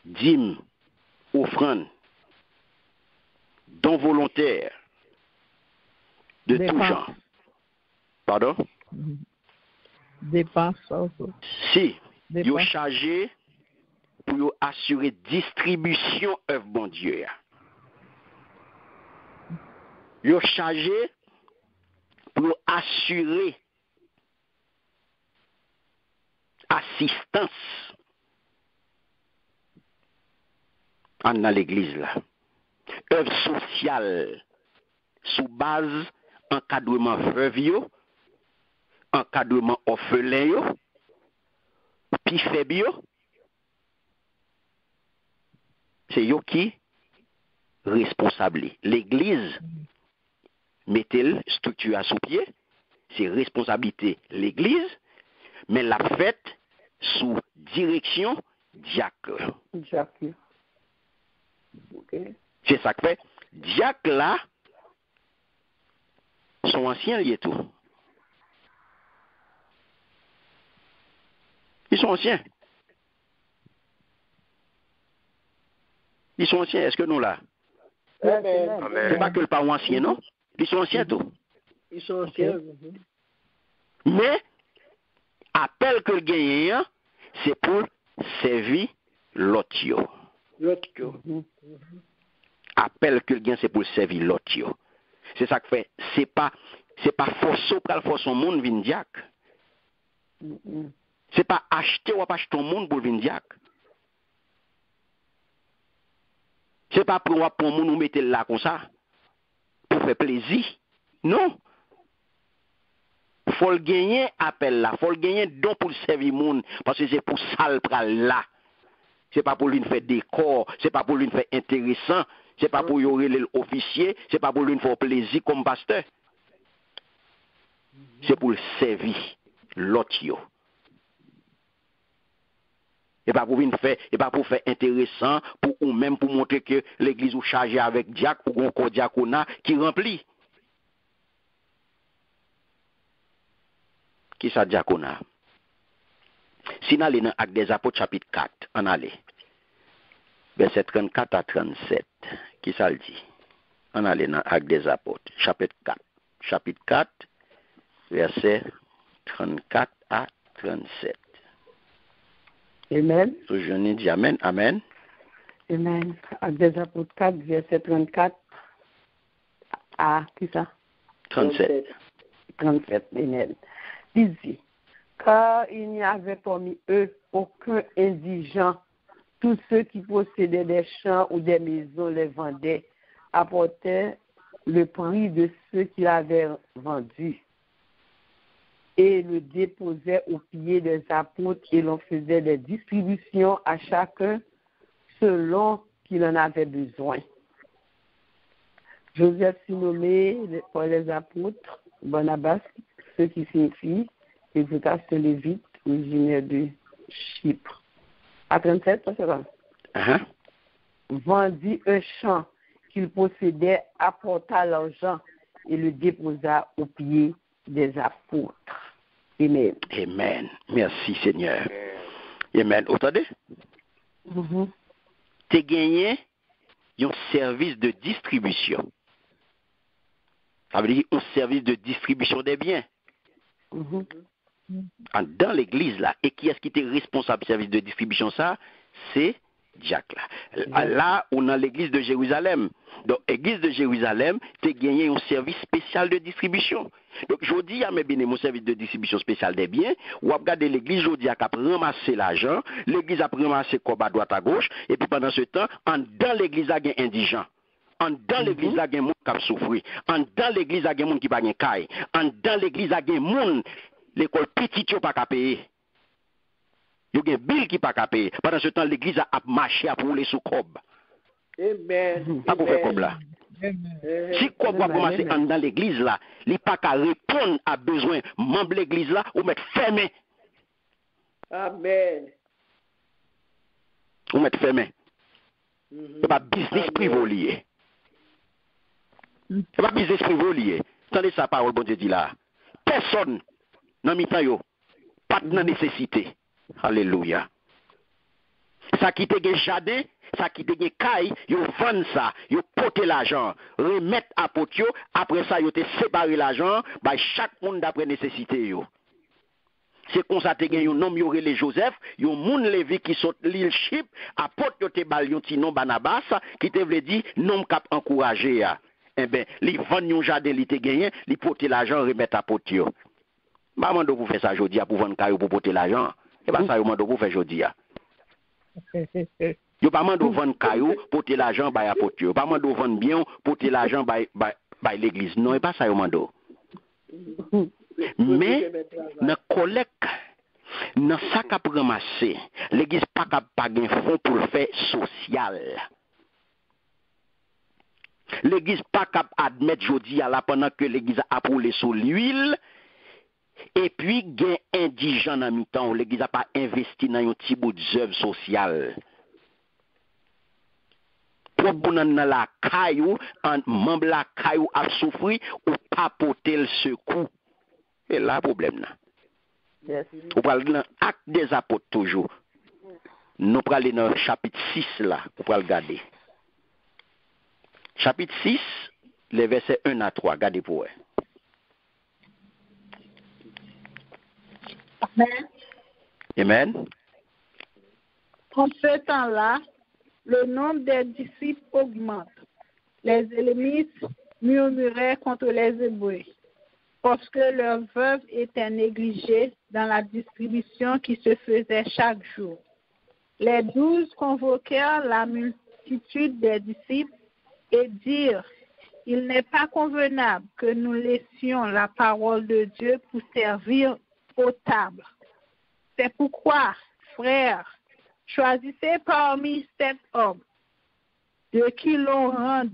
Dîmes, offrandes, dons volontaires, de tout genre. Pardon? Dépenses. Si, vous chargé pour assurer distribution œuvre bon Dieu. Vous chargé pour assurer assistance dans l'église là. Œuvre sociale sous base encadrement veuve, encadrement orphelin, puis faible, c'est yo qui responsable. L'église mettez structure à sous pied, c'est responsabilité l'église, mais la fête sous direction diacre. Okay. C'est ça que fait. Diacre là, sont anciens liés tout. Ils sont anciens. Ils sont anciens. Est-ce que nous là? Amen. C'est pas que le parent ancien, non? Ils sont anciens tout. Ils sont anciens. Mais, appel que le gagnant, c'est pour servir l'autre. Appel que le gagnant, c'est pour servir l'autre. C'est ça que fait. C'est pas forcer pour forcer son monde vin diac. C'est pas acheter ou pas acheter ton monde pour vin diac. C'est pas pour monde ou mettre là comme ça pour faire plaisir. Non. Faut le gagner appel là, faut le gagner don pour le servir monde parce que c'est pour ça le pral là. C'est pas pour lui faire décor, c'est pas pour lui faire intéressant, c'est pas pour y aurer l'officier, c'est pas pour lui faire plaisir comme pasteur. C'est pour le servir l'autre. Et pas pour faire, et pas pour faire intéressant, pour ou même pour montrer que l'église ou chargée avec diacre ou encore diaconat qui remplit. Qui ça diaconat? Si nous allons dans Actes des Apôtres chapitre 4, on allait. Verset 34 à 37. Qui ça le dit? On allait dans Actes des Apôtres chapitre 4. Chapitre 4, verset 34 à 37. Amen. So, je ne dis Amen. Amen. Amen. Actes des Apôtres 4, verset 34 à, qui ça? 37. 37, Amen. Il dit, car il n'y avait parmi eux aucun indigent. Tous ceux qui possédaient des champs ou des maisons les vendaient, apportaient le prix de ceux qui l'avaient vendu et le déposaient aux pieds des apôtres et l'on faisait des distributions à chacun selon qu'il en avait besoin. Joseph fut nommé par les apôtres, Barnabas, ce qui signifie exhortation lévite, originaire de Chypre. À 37, c'est ça. Vendit un champ qu'il possédait apporta l'argent et le déposa aux pieds des apôtres. Amen. Amen. Merci Seigneur. Amen. Entendez? Tu as gagné un service de distribution. Ça veut dire un service de distribution des biens. Dans l'église là. Et qui est-ce qui était responsable du service de distribution ça? C'est Jack là. Là, on a l'église de Jérusalem. Donc, l'église de Jérusalem, tu as gagné un service spécial de distribution. Donc, je dis à mes bien mon service de distribution spécial des biens, ou à regarder l'église, je dis à ramasser l'argent, l'église a ramassé comme à droite à gauche, et puis pendant ce temps, dans l'église, il y a des indigents. Dans l'église, il y a des gens qui ont souffert. Dans l'église, il y a des gens qui n'ont pas de caille. Dans l'église, il y a des gens, l'école petite, qui n'ont pas qu'à payer. Il y a des billes qui n'ont pas qu'à payer. Pendant ce temps, l'église a marché pour les sous-cob. Amen. Pas pour faire comme là. Si quoi va commencer dans l'église là, il n'y a pas qu'à répondre à besoin membre de l'église là ou mettre fermé. Amen. Ou mettre fermé. C'est pas business privé lié. C'est pas business privé lié. Attendez sa parole, bon Dieu dit là. Personne dans mi-temps yo, pas de nécessité. Alléluia. Ça qui te jardin, ça qui te caille, yo vend ça, yo porter l'argent, remettre à potio, après ça yo te séparer l'argent, bah chaque monde d'après nécessité yo. C'est comme ça te gen un nom yo relé Joseph, yo moun levé qui saute l'île Chip, apôtre yo te bal yon ti nom Barnabas qui te vle di nom cap encourager ya. Eh ben, li vend yon jardin li te gagné, li porter l'argent remettre à potio. Ba mando pour faire ça jodi pour vendre caillou pour porter l'argent. Et pas ça yo mando pour faire jodi ya. Yo pas mando vendre caillou porter l'argent bay apôtre yo. Pas mando vendre bien porter l'argent bay l'église. Non, et pas ça yo mando. Mais dans collecte dans ça qu'a ramasser, l'église pas capable de fonds pour le faire social. L'église pas capable admettre jodi à la pendant que l'église a roulé sur l'huile. Et puis, gain indigent en mi-temps, l'église n'a pas investi dans un petit bout d'œuvre sociale. Pour qu'on dans la caillou, un membre de la caillou a souffert ou pas porter le secours. Et là, le problème là. Yes. On parle dans l'acte des apôtres toujours. Nous allons aller dans le chapitre 6 là, pour regarder. Chapitre 6, les versets 1 à 3, regardez pour eux. Amen. Amen. En ce temps-là, le nombre des disciples augmente. Les Élémites murmuraient contre les Hébreux parce que leurs veuves étaient négligées dans la distribution qui se faisait chaque jour. Les 12 convoquèrent la multitude des disciples et dirent: il n'est pas convenable que nous laissions la parole de Dieu pour servir aux tables. C'est pourquoi, frères, choisissez parmi 7 hommes de qui l'on rende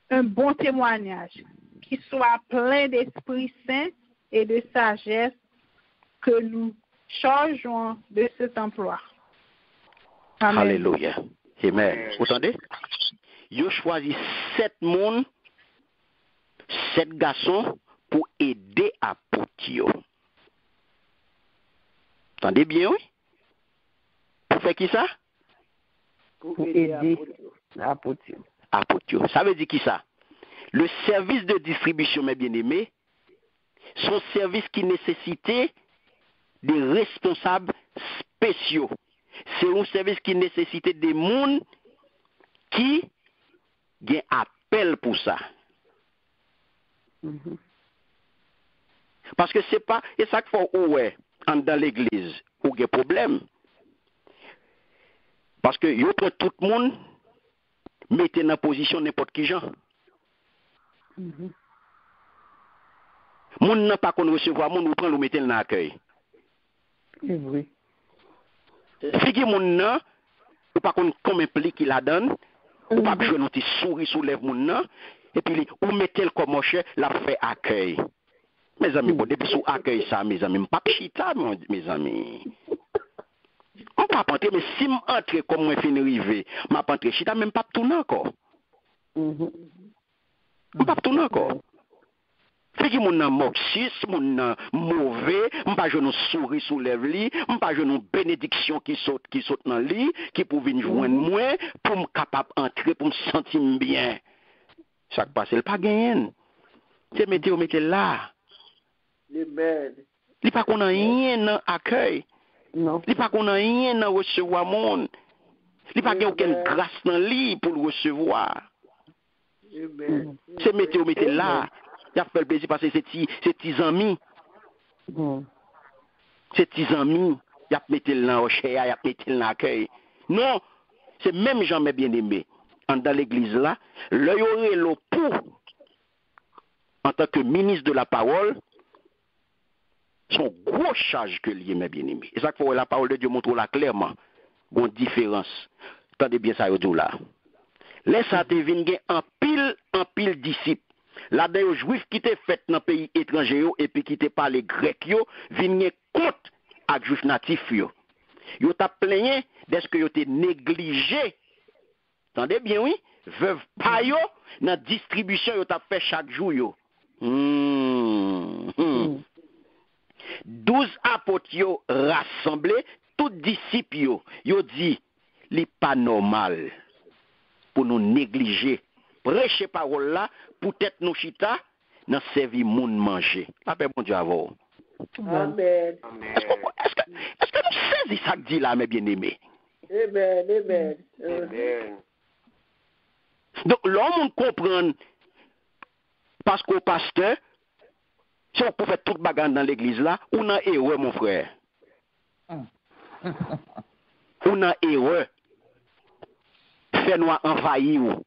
un bon témoignage, qui soit plein d'Esprit Saint et de sagesse, que nous chargeons de cet emploi. Amen. Alléluia. Amen. Vous entendez? Yo choisi 7 monde, 7 garçons pour aider à Potio. Entendez bien, oui? Pour faire qui ça? Pour aider à Potio. À Potio. Ça veut dire qui ça? Le service de distribution, mes bien-aimés, son service qui nécessitait des responsables spéciaux. C'est un service qui nécessitait des gens qui ont appel pour ça. Parce que c'est pas, et ça qu'il faut ouais, dans l'église, où il y a problème. Parce que yo prend tout le monde, mettez dans position n'importe qui gens. Moun n'a pas qu'on recevoir, moun ou prend ou mettez dans l'accueil. C'est vrai. Si que moun n'a, ou pas qu'on comme implique qu'il la donne, ou pas jouer notre souris sous lèvres moun n'a, et puis ou mettez le comme cher, la fait accueil. Mes amis, bon, depuis sous accueil ça, mes amis, pas chita, mes amis. On pas entrer, mais si m'entre comme moi fin arrivé, m'a pas entrer chita, même pas tourner encore. On pas tourner encore. Fait que mon nan moxis, mon nan mauvais, m'pas je nous souris sous lèvres li, m'pas je nous bénédiction qui saute dans li, qui pour venir joindre moi, pour me capable entrer, pour me sentir bien. Ça qui passe, il pas gagné. C'est mettez là. Amen. Il pas qu'on a rien dans accueil. Non. Il pas qu'on a rien dans recevoir monde. Il pas qu'il aucune grâce dans lui pour le recevoir. Amen. C'est mettez là. Il a fait le plaisir parce que c'est petits amis. C'est petits amis. Il a mis le dans il a mis le dans l'accueil. Non, c'est même jamais bien aimé. Dans l'église là, le aurait le pour en tant que ministre de la parole, son gros charge que lui est bien aimé. Et ça qu'il faut la parole de Dieu montre là clairement. Bon différence. Attendez bien ça yo là. Laisse ça te venir en pile disciples. Là des juifs qui étaient fait dans pays étranger et puis qui étaient parlé grec yo, venir contre avec juifs natifs yo. Yo t'a plaigné d'est-ce que yo t'es négligé. Attendez bien oui, veuve pa yo dans distribution yo t'a fait chaque jour yo. 12 apôtres yo rassemblés, tous disciples yo dit li pas normal pour nous négliger prêcher parole là pour tête nous chita dans servir moun manger. La paix bon Dieu avant. Amen. Est-ce que nous saisissons ça que dit là mes bien-aimés? Amen. Donc l'homme comprend parce qu'au pasteur si on peut faire toute bagarre dans l'église là, on a erreur mon frère. On a erreur. Fais-nous envahir ou.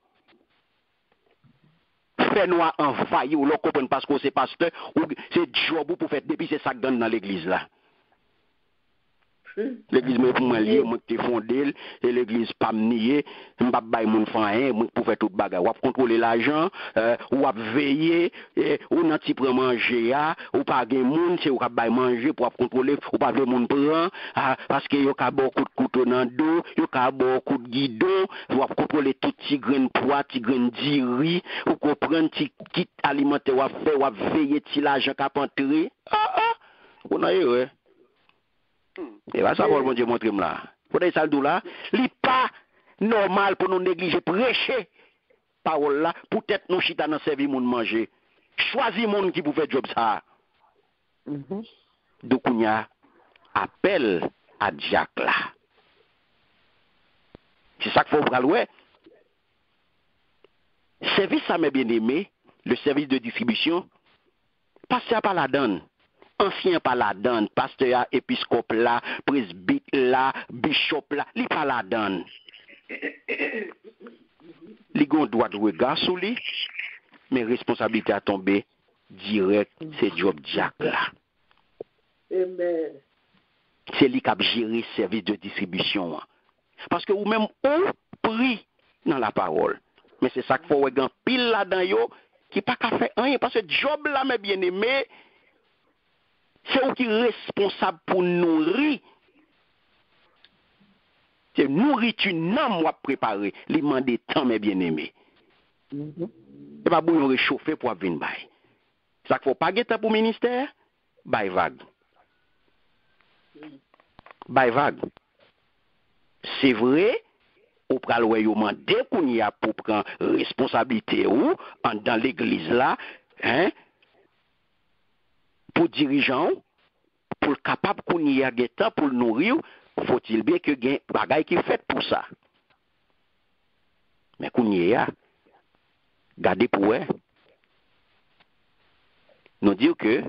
Fais-nous envahir ou. L'on comprend parce que c'est pasteur ou c'est job pour faire depuis c'est ça que donne dans l'église là. L'église me pour moi lié, moi qui fondé et l'église pas me nier, m'pa bay moun fan moi pour faire toute bagarre, ou contrôler l'argent, ou veiller, ou nan ti prend manger a, ou pas gen moun, c'est ou ka bay manger pour contrôler, ou pas veut moun prend parce que yo ka bon coup de couteau dans dos, yo ka bon coup de guidon, ou contrôler tout ti grain pois, ti grain diri, ou comprendre ti kit alimentaire ou faire ou veiller ti l'argent ka entrer. On a erreur. Et va ça pour bon Dieu montrer là. Pour ça le là, il pas normal pour nous négliger prêcher parole là, pour être nous chita dans servir moun manger. Choisis moun qui pour faire job ça. Donc on y a appel à Jack là. C'est ça qu'il faut voir ouais. Service ça mes bien-aimés, le service de distribution, pasteur pas la donne. Ancien pas la donne, pasteur, épiscope là, presbyte là, bishop là, li pas la donne. Li gon droit de regard sur lui, mais responsabilité a tombé direct, c'est job Jack là. Amen. C'est lui qui a géré service de distribution. Parce que ou même on prie dans la parole. Mais c'est ça qu'il faut un pile là-dedans yo qui pas qu'à faire rien parce que job là mes bien-aimés c'est eux qui sont responsables pour nourrir. C'est nourriture non moi préparer, les demander temps mes bien-aimés. C'est pas bouillon réchauffer pour venir bail. Ça qu'il faut pas guetter pour ministère, bail vague. Bail vague. C'est vrai, ou pral wè yo mandé qu'on y a pour prendre responsabilité ou dans l'église là, hein? Pour dirigeant, pour capable qu'on y a guetta pour le nourrir, faut-il bien que gain bagay qui fait pour ça. Mais qu'on y a gardez pour eux. Nous dire que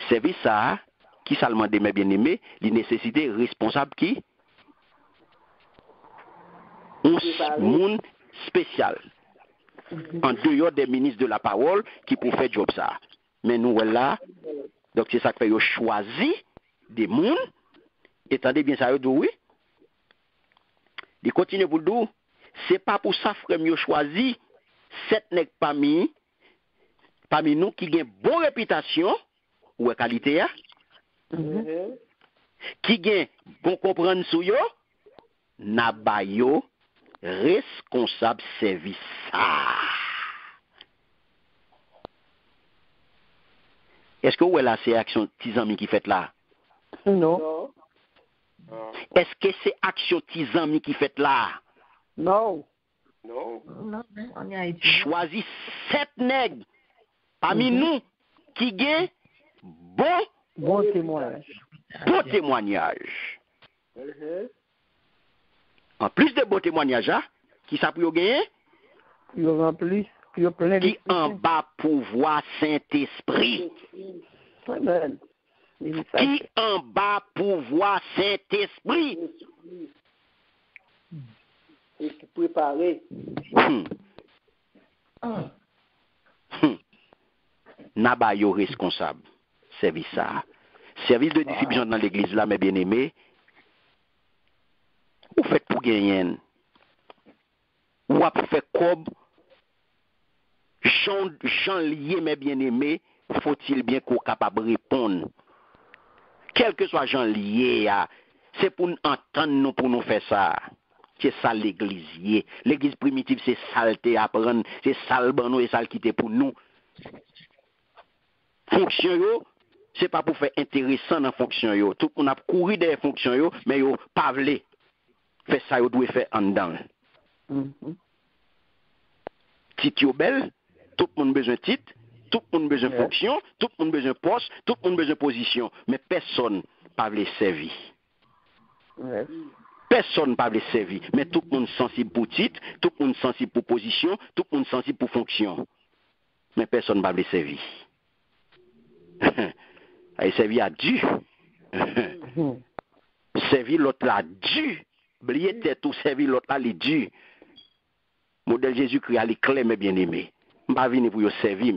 service ça qui seulement des mes bien-aimés, les nécessités responsables qui un monde spécial en dehors des ministres de la parole qui pour faire job ça. Mais nous là, donc c'est ça que fait choisi des mondes. Attendez bien ça, oui. Ils continuent pour nous. C'est pas pour ça frère mieux choisi 7 nèg parmi nous qui ont bonne réputation ou qualité qui ont bon comprendre sur yo n'a ba yo responsable service ça. Est-ce que ouais là c'est action petits amis qui fait là? Non. Non. Est-ce que c'est action petits amis qui fait là? Non. Non. Non, on y a été. Choisis 7 nègres parmi nous qui gagnent Bon témoignage. bon témoignage. Mhm. En plus de beaux témoignages, hein, qui ça pour gagner? Puis en plus, puis plein de Qui en bas pouvoir Saint-Esprit. Amen. Qui en bas pouvoir Saint-Esprit. Et qui préparer. Naba yo responsable. Service ça. Service de distribution dans l'église là, mes bien-aimés. Ou faites pour gagner. Ou à faire comme Jean lié, mes bien-aimés, faut-il bien qu'on capable de répondre. Quel que soit Jean lié, c'est pour nous entendre nous pour nous faire ça. C'est ça l'église. L'église primitive, c'est saleté à prendre, c'est sale ban nous et sale quitter pour nous. Fonction yo, c'est pas pour faire intéressant dans fonction yo. Tout on a couru des fonctions yo, mais yo pas vle. Fait ça yo doit faire en dedans. Titre yo belle, tout le monde besoin de titre, tout le monde besoin de fonction, tout le monde besoin de poste, tout le monde besoin de position, mais personne pas vle servir. Personne pas vle servir, mais tout le monde sensible pour titre, tout le monde sensible pour position, tout le monde sensible pour fonction. Mais personne pas vle servir. Il servir à Dieu. Servir l'autre là, Dieu. Oubliez tête tout, servir l'autre là, les Dieu. Modèle Jésus-Christ, il est clair, mes bien-aimés. Je ne vais pas venir pour vous servir.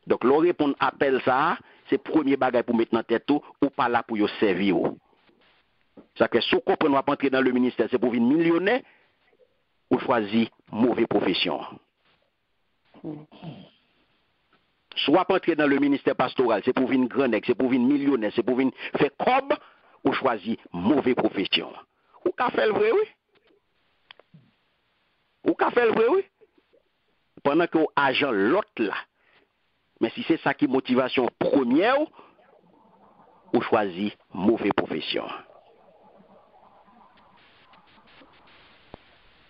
Donc, le répondre appel ça, c'est le premier bagage pour mettre dans tête tout, ou pas là pour vous servir. Ça que si vous comprenez, on va entrer dans le ministère, c'est pour venir millionnaire, ou choisir mauvaise profession. Soit entrer dans le ministère pastoral, c'est pour venir grand, c'est pour venir millionnaire, c'est pour venir faire cob, ou choisir mauvaise profession. Ou qu'a fait le vrai, oui? Ou qu'a fait le vrai, oui? Pendant que vous agent l'autre là. Mais si c'est ça qui est motivation première, ou choisir mauvaise profession.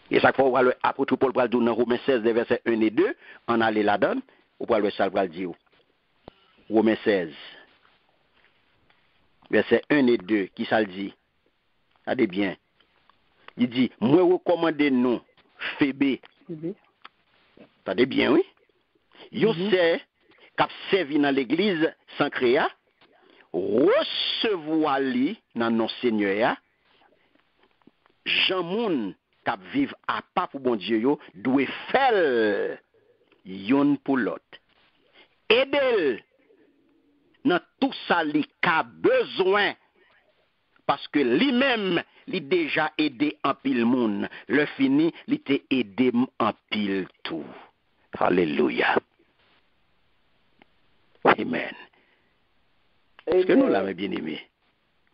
Et chaque fois, l'apôtre Paul va le dire dans Romains 16, versets 1 et 2, on allait là-dedans, ou va le dire. Romains 16, versets 1 et 2, qui ça le dit? Regardez bien. Il dit, moi recommandez nous, Phébé. Regardez bien, oui? Yo c'est qu'a servi dans l'église sans créa, recevoir li dans nos seigneurs, Jean moun k'ap vive à pas pour bon Dieu yo, doit faire yon pour l'autre. Aider dans tout ça li ka besoin parce que lui-même li déjà aidé en pile moun. Le fini li te aidé en pile tout. Alléluia. Amen. Est-ce que nous l'avons bien aimé?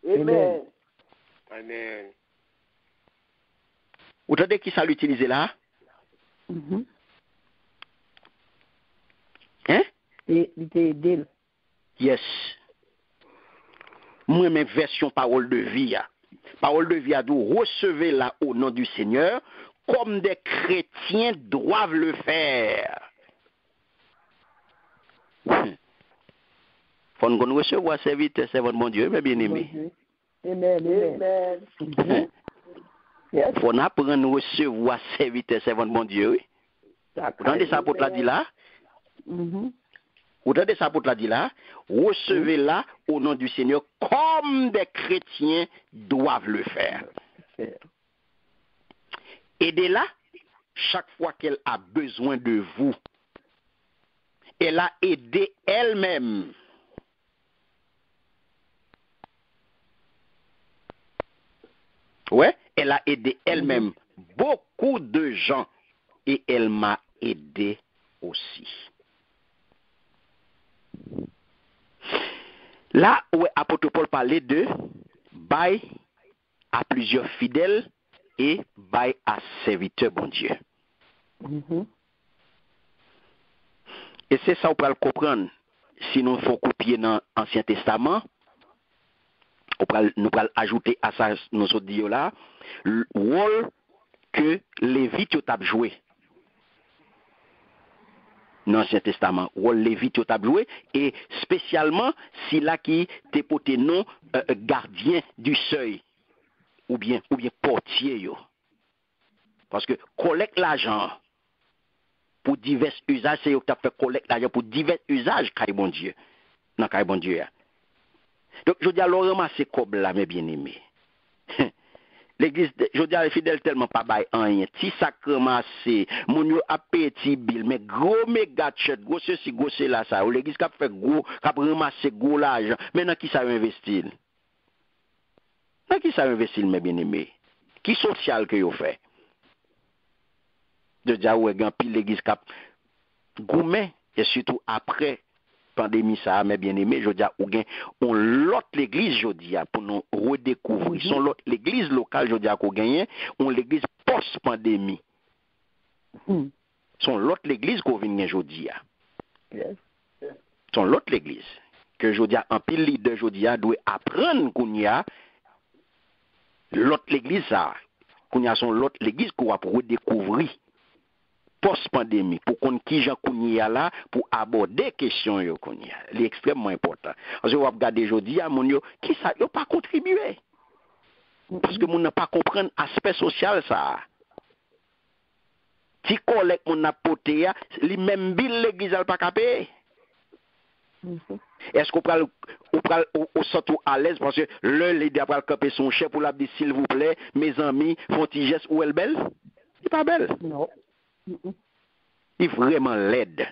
Amen. Amen. Vous entendez qui ça l'utilise là? Hein? Et il t'a aidé. Yes. Moi, mes versions parole de vie. Parole de vie à nous recevez là au nom du Seigneur comme des chrétiens doivent le faire. Faut nous recevoir serviteur, c'est votre bon Dieu, mes bien-aimés. Amen. Amen. Faut nous apprendre à nous recevoir serviteur, c'est votre bon Dieu. Oui. Vous entendez ça pour te la dire là? Vous entendez ça pour te la dire là? Recevez là au nom du Seigneur comme des chrétiens doivent le faire. Aidez-la chaque fois qu'elle a besoin de vous. Elle a aidé elle-même. Ouais, elle a aidé elle-même beaucoup de gens et elle m'a aidé aussi. Là où apôtre Paul parlait de bail à plusieurs fidèles et bail à serviteur bon Dieu. Et c'est ça, on peut le comprendre. Si nous faut copier dans l'Ancien Testament, nous allons ajouter à ça, nous autres dire là, le rôle que Lévite a joué. Dans l'Ancien Testament, rôle Lévite a joué, et spécialement si là qui t'es porté non gardien du seuil, ou bien portier, yo. Parce que collecte l'argent pour divers usages, c'est eux qui ont fait collecte l'argent pour divers usages, car bon Dieu. Non, car bon Dieu. Donc, je dis à l'oreille, c'est comme là, mes bien-aimés. L'église, je dis à les fidèles tellement pas bail en rien. Si ça commence, mon yo a petit bill, mais gros méga chèque, gros ceci, gros cela, ça. Ou l'église qui a fait gros, qui a ramassé gros l'argent. Maintenant, qui ça investir? Dans qui ça investir, mes bien-aimés? Qui social que yo fait? De dire, ouais, grand pile l'église cap gourmet, et surtout après pandémie ça, mes bien-aimés, je dis, on l'autre l'église, je dis, pour nous redécouvrir. Son l'autre l'église locale, je dis, qu'on gagne, on l'église post-pandémie. Son l'autre l'église qu'on vient, je dis. Son l'autre l'église. Que je dis, en pile leader, je dis, doit apprendre qu'on y a l'autre l'église, ça. Qu'on y a son l'autre l'église qu'on va redécouvrir. Post-pandémie, pour qu'on qui j'en connaît là, pour aborder question yo connaît. C'est extrêmement important. Parce que vous regardez aujourd'hui, mon yo, qui ça, yo pas contribué. Parce que mon n'a pas comprendre aspect social ça. Si collecte mon n'a poté, les mêmes billes l'église elle pas capé. Est-ce qu'on parle au surtout à l'aise parce que le leader va camper son chef pour la dire s'il vous plaît, mes amis, font-ils geste ou elle belle? C'est pas belle. Non. Il est vraiment laide.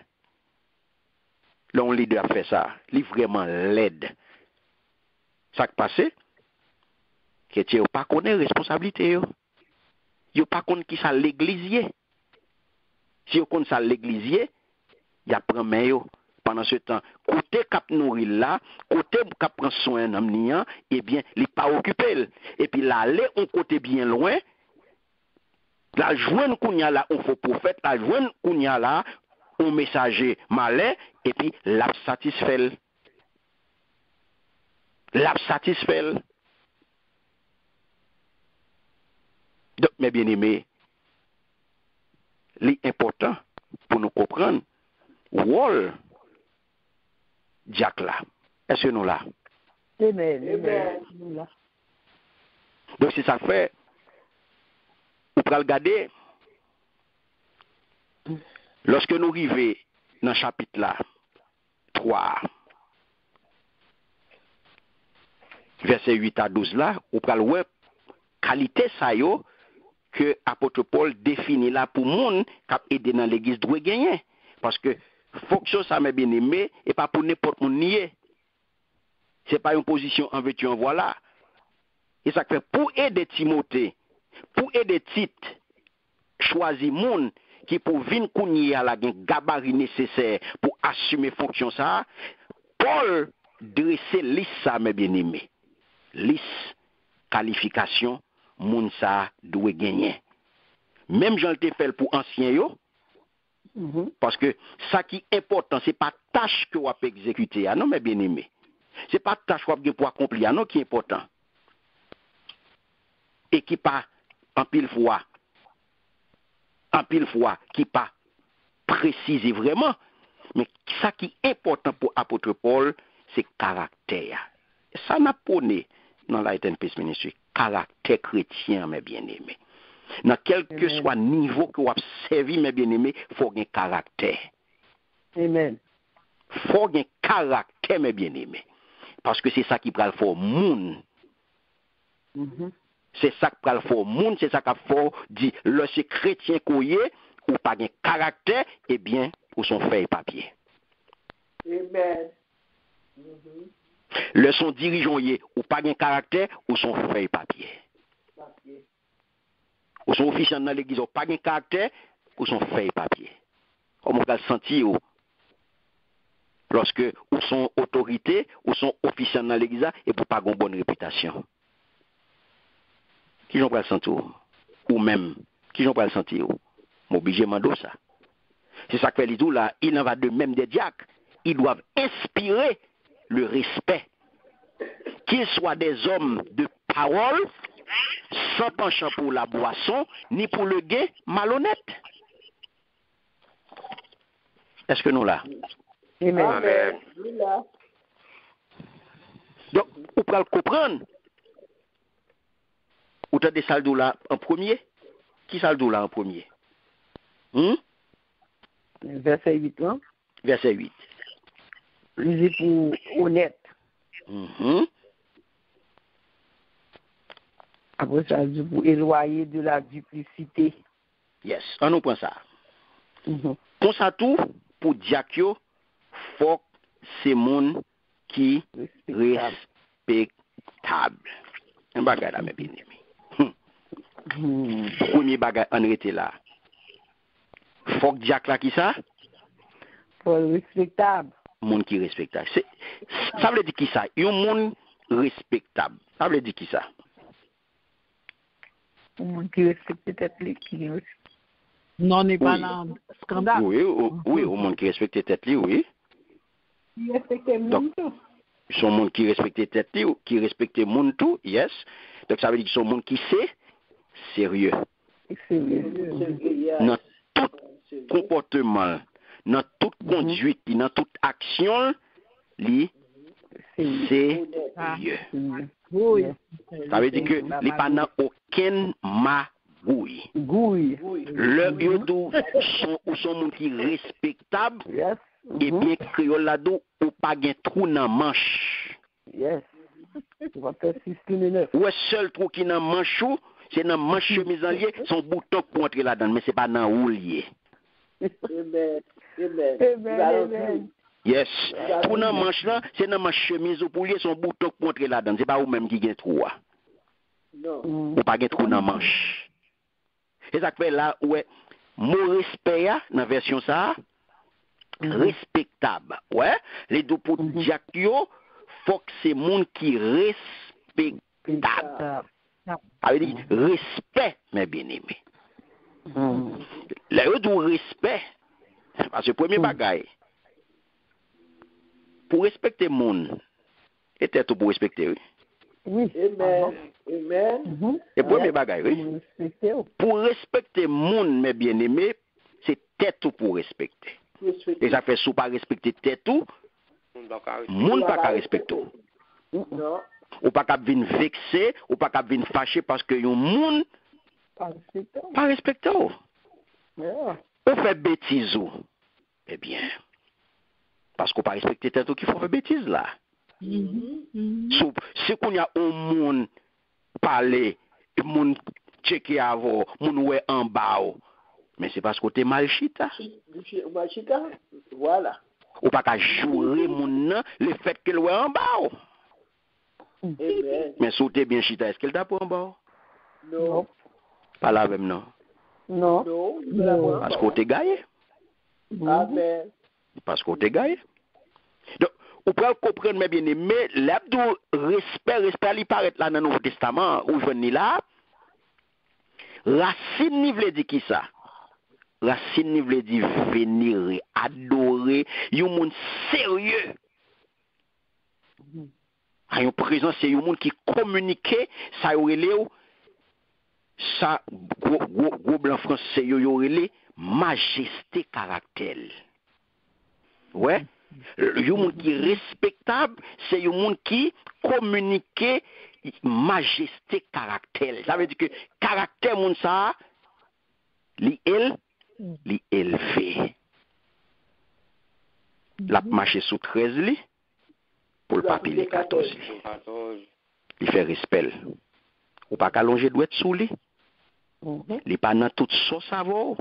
L'on leader fait ça. Il est vraiment laide. Ça qui passe, que tu n'as pas connaît responsabilité. Tu n'as pas connaît qui ça l'églisier. Si vous connaissez ça l'églisier, il y a premier pendant ce temps. Côté cap nourrir là, côté cap prend soin d'amnian, eh bien, il n'est pas occupé. Et puis l'aller on côté bien loin. La joindre kounya là, on faut prophète, la joindre kounya là, on messager malin, et puis l'a satisfait. L'a satisfait. Donc, mes bien-aimés, l'important pour nous comprendre, rôle Jack là. Est-ce que nous là? Amen. Donc, c'est ça fait. Vous pouvez regarder, lorsque nous arrivons dans le chapitre là, 3, verset 8 à 12 là, vous pouvez voir qualité ça yo que apôtre Paul définit là pour monde qui aide dans l'église doit gagner. Parce que fonction ça m'a bien aimé et pas pour n'importe monde nier. C'est pas une position en veux-tu en voilà. Et ça fait pour aider Timothée, pour aider Tite, choisir monde qui pour venir kounye à la gabarit nécessaire pour assumer fonction ça, Paul dressé liste ça mes bien-aimés. Liste qualification moun ça doit gagner. Même Jean le fait pour ancien yo. Parce que ça qui est important, c'est pas tâche que vous avez exécuter, non mes bien-aimés. C'est pas tâche que vous avez pour accomplir, non qui est important. Et qui pas en pile fois qui pas précisé vraiment, mais ça qui est important pour apôtre Paul, c'est caractère. Ça n'a pas né dans la Light and Peace Ministry, caractère chrétien, mes bien-aimés. Dans quel que soit niveau que vous avez servi, mes bien-aimés, il faut un caractère. Amen. Il faut un caractère, mes bien-aimés. Parce que c'est ça qui prend le fort monde. C'est ça qui prend le fort monde, c'est ça qui faut dire, le c'est chrétien qu'on y est, ou pas un caractère, eh bien, ou son feuille papier. Amen. Le son dirigeant y est, ou pas un caractère, ou son feuille papier. Ou son officiel dans l'église, ou pas un caractère, ou son feuille papier. Comme on va le sentir, lorsque ou son autorité, ou son officiel dans l'église, et pour pas une bonne réputation. Qui j'en prend le sentir? ou même, qui j'en pas le sentir, m'obligé mando ça. C'est ça que fait tout là, il en va de même des diacres, ils doivent inspirer le respect. Qu'ils soient des hommes de parole, sans penchant pour la boisson, ni pour le gain malhonnête. Est-ce que nous là? Amen. Amen. Oui, là. Donc, vous pouvez le comprendre. Vous avez des saldos là en premier? Qui saldo là en premier? Verset 8, hein? Verset 8. Lisez pour honnête. Après ça, dit pour éloigner de la duplicité. Yes, on nous prend ça. Mhm. Comme ça tout, pour Diakio, faut c'est monde qui respectable. Un bagage là, mes bien-aimés. Premier bagage, on était là. Faut que Diak là qui ça? Faut respectable. Monde qui respectable. Ça veut dire qui ça? Un monde respectable. Ça veut dire qui ça? Un monde qui respecte peut-être les qui Non, n'est pas dans le scandale. Oui, au monde qui respecte tête li, oui. qui respecte le monde. Son monde qui respecte tête li, qui respecte le monde tout, yes. Donc ça veut dire que son monde qui sait sérieux. Dans tout comportement, dans toute conduite, dans toute action, li sérieux. Oui. Ça veut dire que il n'y a pas aucun magouille. Le yodo son monde qui respectable, Yes. et bien créole là-dedans, ou pas gen trou dans manche. Yes. On va faire 6 Ou seul trou qui dans manche, c'est dans manche chemise en lié, son bouton pour entrer là-dedans, mais c'est pas dans ou lié. Amen. Amen. Yes. Trou dans manche là, c'est dans manche chemise ou pour lié, son bouton pour entrer là-dedans, c'est pas ou même qui gen trou. Non. Ou pas gen trou dans manche. Et ça fait là, ouais, mon respect, dans la version ça, respectable. Ouais, les deux pour Diakio, faut que c'est monde qui respectable. Ça veut dire respect, mes bien-aimés. Là, du respect, parce que premier bagaille, pour respecter le monde, et t'es tout pour respecter, oui. Oui. Amen. Et premier bagaille, oui. Pour respecter le monde, mes bien-aimés, c'est tête tout pour respecter. Et ça fait sous pas respecter tête tout, monde pas qu'à respecter. Non. Ou pas qu'à venir vexer, ou pas qu'à venir fâcher parce que yon monde pas respecté. Ou fait bêtise ou. Eh bien, parce qu'on pas respecté tête tout qu'il faut faire bêtise là. Si qu'on y a un monde parler, monde checker avant, monde ouais en bas, mais c'est parce que t'es mal chita. Voilà. Ou pas qu'à jouer mon le fait qu'elle ouais en bas. Amen. Mais si t'es bien chita, est-ce qu'elle t'a pas en bas? Non. Pas la même non. Non. Non. Parce qu'on t'est gaillé. Amen. Parce qu'on t'est gaillé. Donc, on peut comprendre, mes bien-aimés, l'abdou respect, il paraît là dans le Nouveau Testament, où je venais là. Racine ni vle di qui ça? Racine ni vle di vénérer, adorer, yon moun sérieux. Yon présent, c'est yon moun qui communique, ça yon ça, gros blanc français, yon relé, majesté caractère. Ouais? Yon moun qui respectable, c'est yon moun qui communique majesté caractère. Ça veut dire que caractère moun ça, li élevé. La marché sous 13 li, pour le papier les 14 li. Il fait respect. Ou pas qu'allonger doit être sous li. Li pas dans toute sauce avant.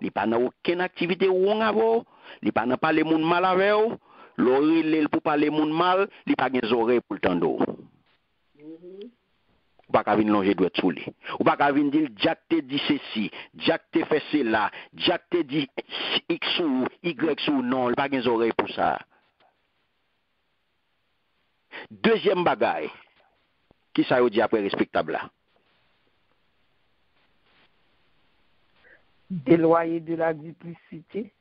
Li pas dans aucune activité ou on avant. Li pas dans parler moun mal avec ou. L'oreille pour parler moun mal, li pas gen oreilles pour le tando. Ou pas qu'à venir longer doit être sous li. Ou pas qu'à venir dire Jack te dit ceci, Jack te fait cela, Jack te dit X ou Y ou non, il pas gen oreilles pour ça. Deuxième bagaille, qui ça veut dire après respectable là? Éloigné de la duplicité.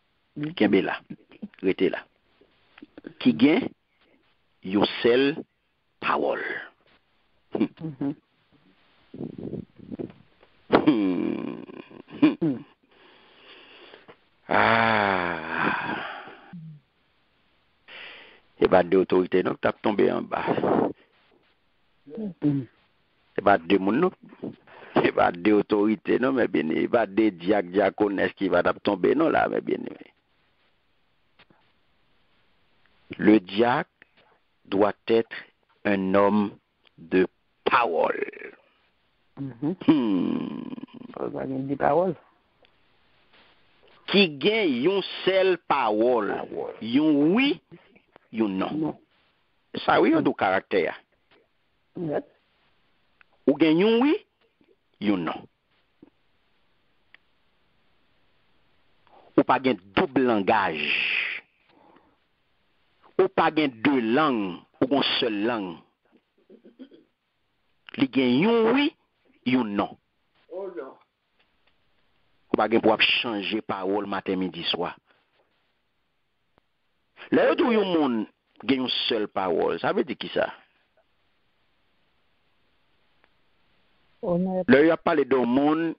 Kembe là. Rete là. Qui gagne yon seul parole. Ah. Et pas d'autorité, non, t'as tombé en bas. Et pas de moun, non. Et pas d'autorité, non, mais bien, et pas de diaconesses qui va tomber, non, là, mais bien. Le diacre doit être un homme de parole. Des paroles. Qui gagne yon seule parole. Yon oui, yon non. Ça oui, yon do caractère. Yes. Ou gagne yon oui, yon non. Ou pas gagne double langage. Ou pas gagne deux langues, ou une seule langue. Li gagne yon oui, yon non. Oh non. Ou pas gagne pour changer parole matin, midi, soir. Là, où yon moun gagne une seule parole, ça veut dire qui ça? Là, il a parlé d'un monde,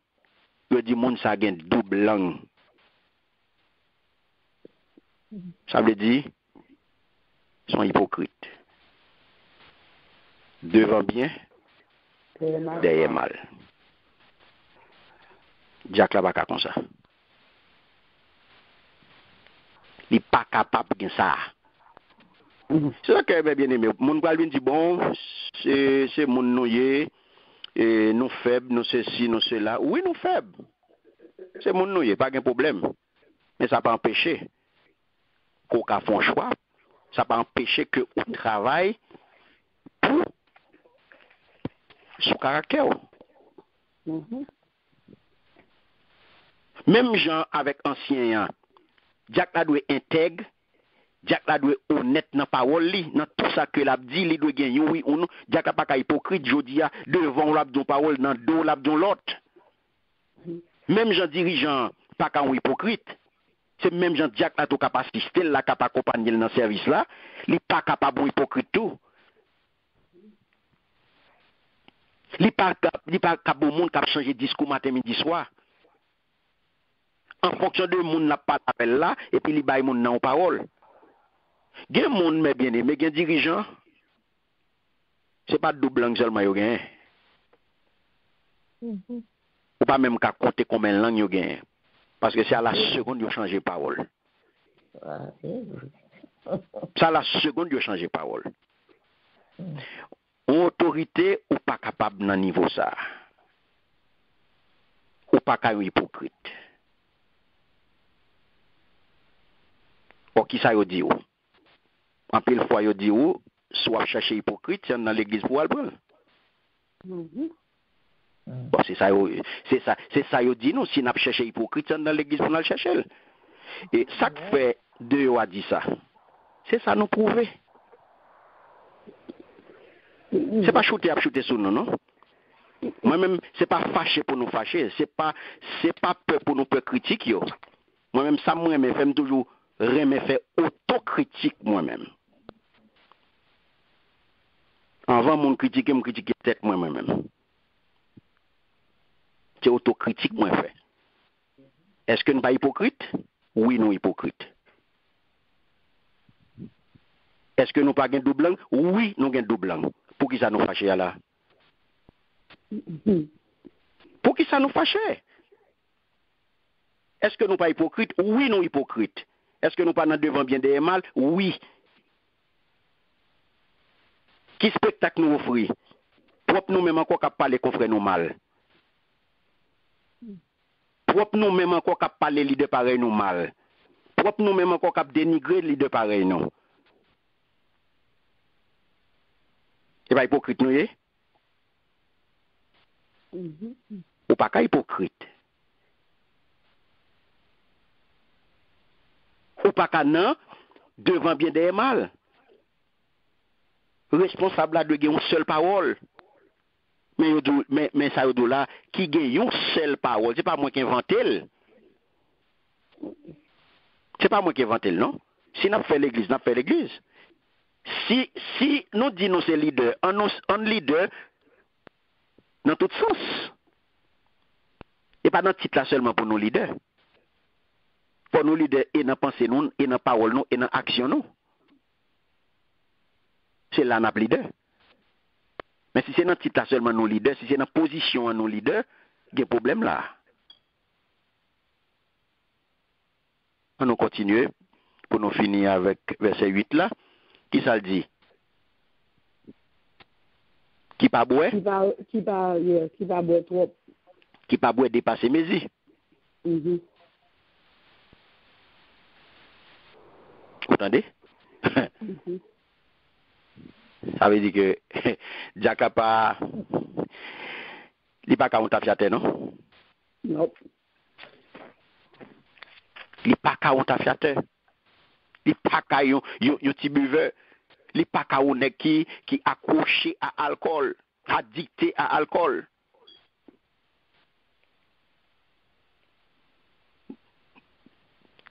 il dit monde ça gagne double langue. Ça veut dire ils sont hypocrites. Devant bien, derrière mal. Jack là pas comme ça. Il n'est pas capable de ça. C'est ça que bien aimé. Mon gars lui dit bon, c'est mon noyé, et nous faibles, nous ceci, nous cela. Oui, nous faibles. C'est mon noyé, pas de problème. Mais ça n'a pas empêché qu'on a fait un choix. Ça n'a pas empêché qu'on travaille pour son caractère. Même gens avec anciens, Jack la doit intègre, Jack la doit honnête dans parole li, dans tout ça que l'a dit, li doit gagner oui ou non. Jack la pas hypocrite, jodi a devant l'a don parole dans dos l'a don l'autre. Même gens dirigeants pas qu'un hypocrite. C'est même gens Jack la to capable assister, la capable accompagner dans service là, li pas capable hypocrite tout. Li pas capable monde qui changer discours matin midi soir. En fonction de moun n'a pas appel là et puis li bay moun nan parole. Gen moun mais bien aimé, gen dirigeant. C'est pas double langue seulement yo gen. Ou pas même qu'à compter combien de langues yo gen. Parce que c'est à la seconde yo changer parole. C'est à la seconde yo changer parole. Autorité ou pas capable dans niveau ça. Ou pas qu'à hypocrite. Ou qui ça yo dit ou? En pile fois yo dit ou, soit chercher hypocrite, c'est dans l'église pour aller prendre. Bon, c'est ça yo dit nous, si n'a chercher hypocrite, c'est dans l'église pour aller chercher. Et ça que fait de yo a dit ça. C'est ça nous prouver. C'est pas shooter sur nous, non? Moi-même, c'est pas fâché pour nous fâcher, c'est pas peur pour nous peur critique yo. Moi-même ça moi me fait toujours remet fait autocritique moi-même. Avant mon critiquer, me critiquer tête moi-même. C'est autocritique moi fait. Est-ce que nous pas hypocrite? Oui, nous hypocrite. Est-ce que nous pas gain double langue? Oui, nous gain double langue. Pour qui ça nous fâche là? Pour qui ça nous fâche? Est-ce que nous pas hypocrite? Oui, nous hypocrite. Est-ce que nous pas devant bien des mal? Oui. Qui spectacle nous offre? Propre nous même encore qu'à parler qu'on ferait nous mal. Propre nous même encore qu'à parler li de pareil nous mal. Propre nous même encore qu'à dénigrer li de pareil non. C'est pas hypocrite nous y? Ou pas qu'à hypocrite. Ou pas qu'à non devant bien des mal. Responsable là de gagner une seule parole. Mais ça yo là qui gagne une seule parole, c'est pas moi qui invente elle. C'est pas moi qui ai inventé le nom. Si nous fait l'église, nous fait l'église. Si nous disons c'est leader, on leader dans tout sens. Et pas dans le titre là seulement pour nous leaders. Pour nous leaders et dans pensée nous, et dans parole nous, et dans action nous. C'est là notre leader. Mais si c'est dans le titre là seulement nous leaders, si c'est dans la position nous leaders, il y a un problème là. On nous continue pour nous finir avec verset 8 là. Qui ça le dit? Qui pas boire? Qui va boire trop. Qui pas boire dépasser mes yeux. Mhm. Vous entendez? Mhm. Ça veut dire que Jack n'a pas. Il n'est pas qu'à monter à fiater, non? Non. Il n'est pas qu'à monter à fiater. Il n'est pas qu'à un petit buveur. Il n'est pas qu'à un qui accroché à alcool, addicté à alcool.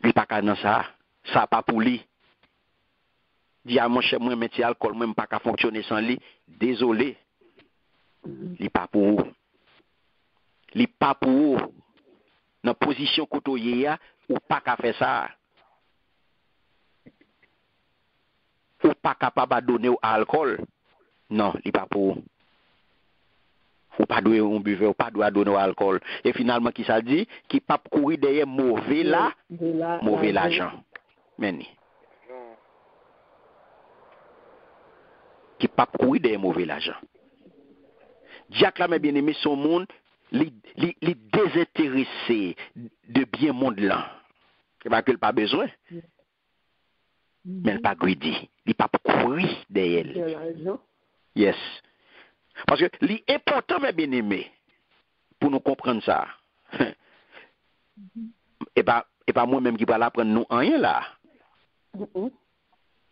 Il n'est pas qu'à dans ça. Ça pas pour lui. Dis à mon cher, moi, métier alcool, moi, je ne pas qu'à fonctionner sans lui. Désolé. Il n'est pas pour vous. Il n'est pas pour vous. Dans la position côtoyée, ou pas qu'à faire ça. Ou pas capable de donner au alcool. Non, il n'est pas pour vous. Ou pas doué un buveur, ou pas doué donner au alcool. Et finalement, qui ça dit? Qui pas courir derrière mauvais là, mauvais l'argent. Meni. Qui pas courir derrière mauvais l'argent. Diacre là, mes bien-aimés, son monde, les désintéressé de bien monde là. C'est pas qu'il n'a pas besoin. Mais il n'a pas greedy. Il n'a pas courir derrière elle. Yes. Parce que l'important, mes bien-aimés, pour nous comprendre ça, et pas moi-même qui va l'apprendre nous rien là. Je ne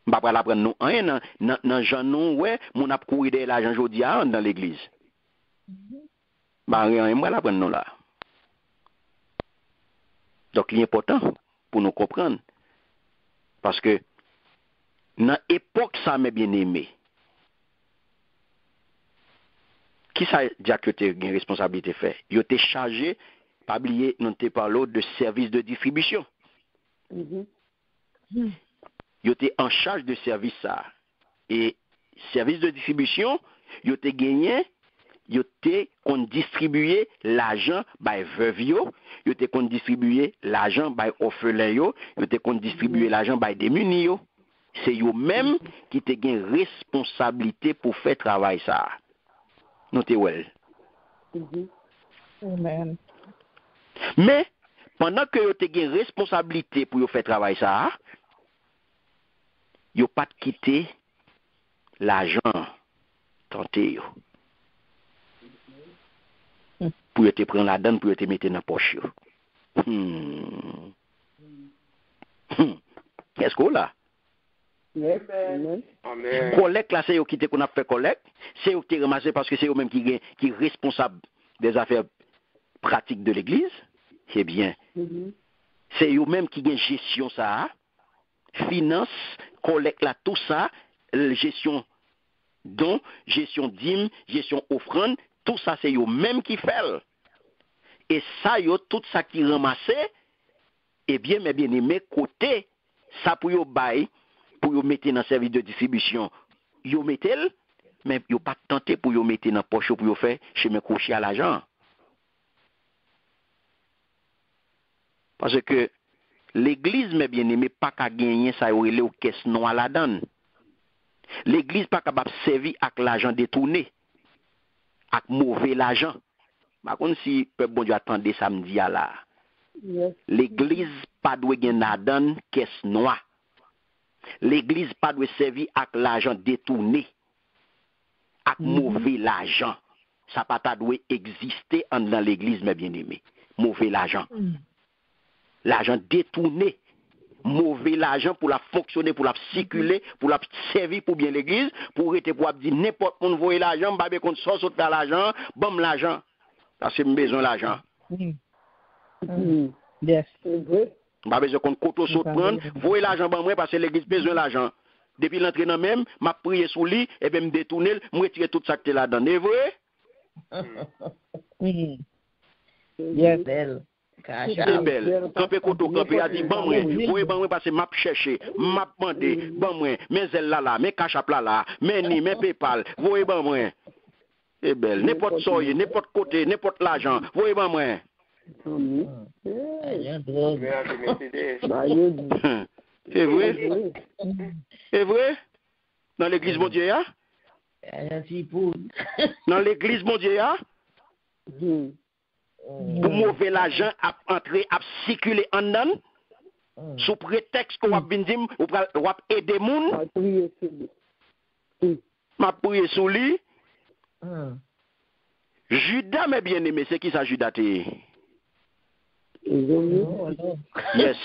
vais pas l'apprendre nous rien dans Jean nous, ouais, mon a courir derrière l'argent aujourd'hui dans l'église. Rien, moi l'apprendre nous là. Donc, l'important pour nous comprendre. Parce que, dans l'époque, ça m'a bien aimé. Qui ça dit que tu as une responsabilité fait? Il était chargé, pas oublier, non te parlé de service de distribution. Il était en charge de service ça. Et service de distribution, il était gagné. Yo te qu'on distribuer l'argent by veuve yo, yo te qu'on distribuer l'argent by orphelin yo te qu'on distribuer l'argent by démunis yo. C'est yo même qui te gen responsabilité pour faire travail ça. Notez well. Amen. Mais pendant que yo te gen responsabilité pour yo faire travail ça, yo pas quitter l'argent tenté yo. Pour te prendre la donne, pour te mettre dans la poche. Qu'est-ce qu'on a? Amen. Collecte là, c'est eux qui qu'on a fait collecte. C'est eux qui ramassé parce que c'est eux même qui est responsable des affaires pratiques de l'église. C'est bien. C'est eux même qui ont gestion ça. Finance, collecte là, tout ça. Gestion don, gestion dîme, gestion offrande. Tout ça, c'est eux même qui fait. Et ça, tout ça qui ramassé, eh bien, mes bien-aimés, côté, ça pour yo bail, pour yo mettre dans le service de distribution, yo mettel, mais yo pas tenté pour yo mettre dans poche pour yo faire chemin crochet à l'argent. Parce que l'église, mes bien-aimés, pas qu'à gagner ça yo relé au caisse noire la donne. L'église pas capable servir avec l'argent détourné, avec mauvais l'argent. Par contre, si peuple bon Dieu attendait samedi à là, l'église pas doit gagner la donne caisse noire. L'église pas doit servir avec l'argent détourné, avec mauvais l'argent. Ça pas doit exister dans l'église, mes bien-aimés. Mauvais l'argent. L'argent détourné. Mauvais l'argent pour la fonctionner, pour la circuler, pour la servir pour bien l'église, pour être pour dire n'importe où voyer l'argent, bah qu'on sort dans l'argent, bon l'argent. Parce que j'ai besoin de l'argent. Yes. C'est vrai. Pas besoin qu'on koto saute prendre, voyez l'argent ban moi parce que l'église besoin l'argent. Depuis l'entrée dans même, m'a prié sous lui et ben me détourner, me retirer tout ça qui est là-dedans. C'est vrai? Yes, belle. C'est belle. Campé koto, campé a dit ban moi, voyez ban moi parce que m'a cherché, m'a demandé, ban moi, mes ailes là, mes cachap là, mes ni, mes PayPal, voyez ban moi. C'est belle. N'importe soye, n'importe côté, n'importe l'argent, voyez ban moi. C'est vrai? C'est vrai? Dans l'église mon Dieu, dans l'église mon Dieu, pour mauvais l'argent à entrer, à circuler en dedans, sous prétexte qu'on va venir ou va aider les gens, m'a prié sur lui. Judas, mes bien-aimés, c'est qui ça, Judas? Yes.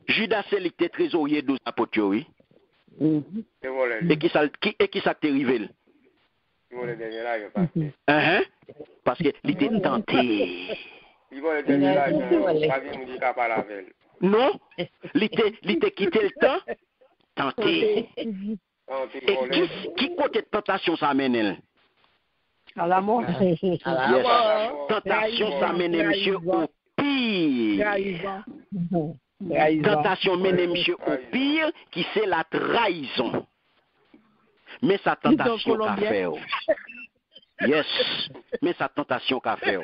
Judas, c'est le trésorier de apôtres, oui. Et qui ça t'est arrivé? Parce que il était tenté. Non, il était quitté le temps, tenté. Et qui côté de tentation ça amène? À la mort. Yes. Tentation ça mène monsieur au pire. Tentation mène monsieur au pire qui c'est la trahison. Mais sa tentation qu'a fait. Yes. Mais sa tentation qu'a fait.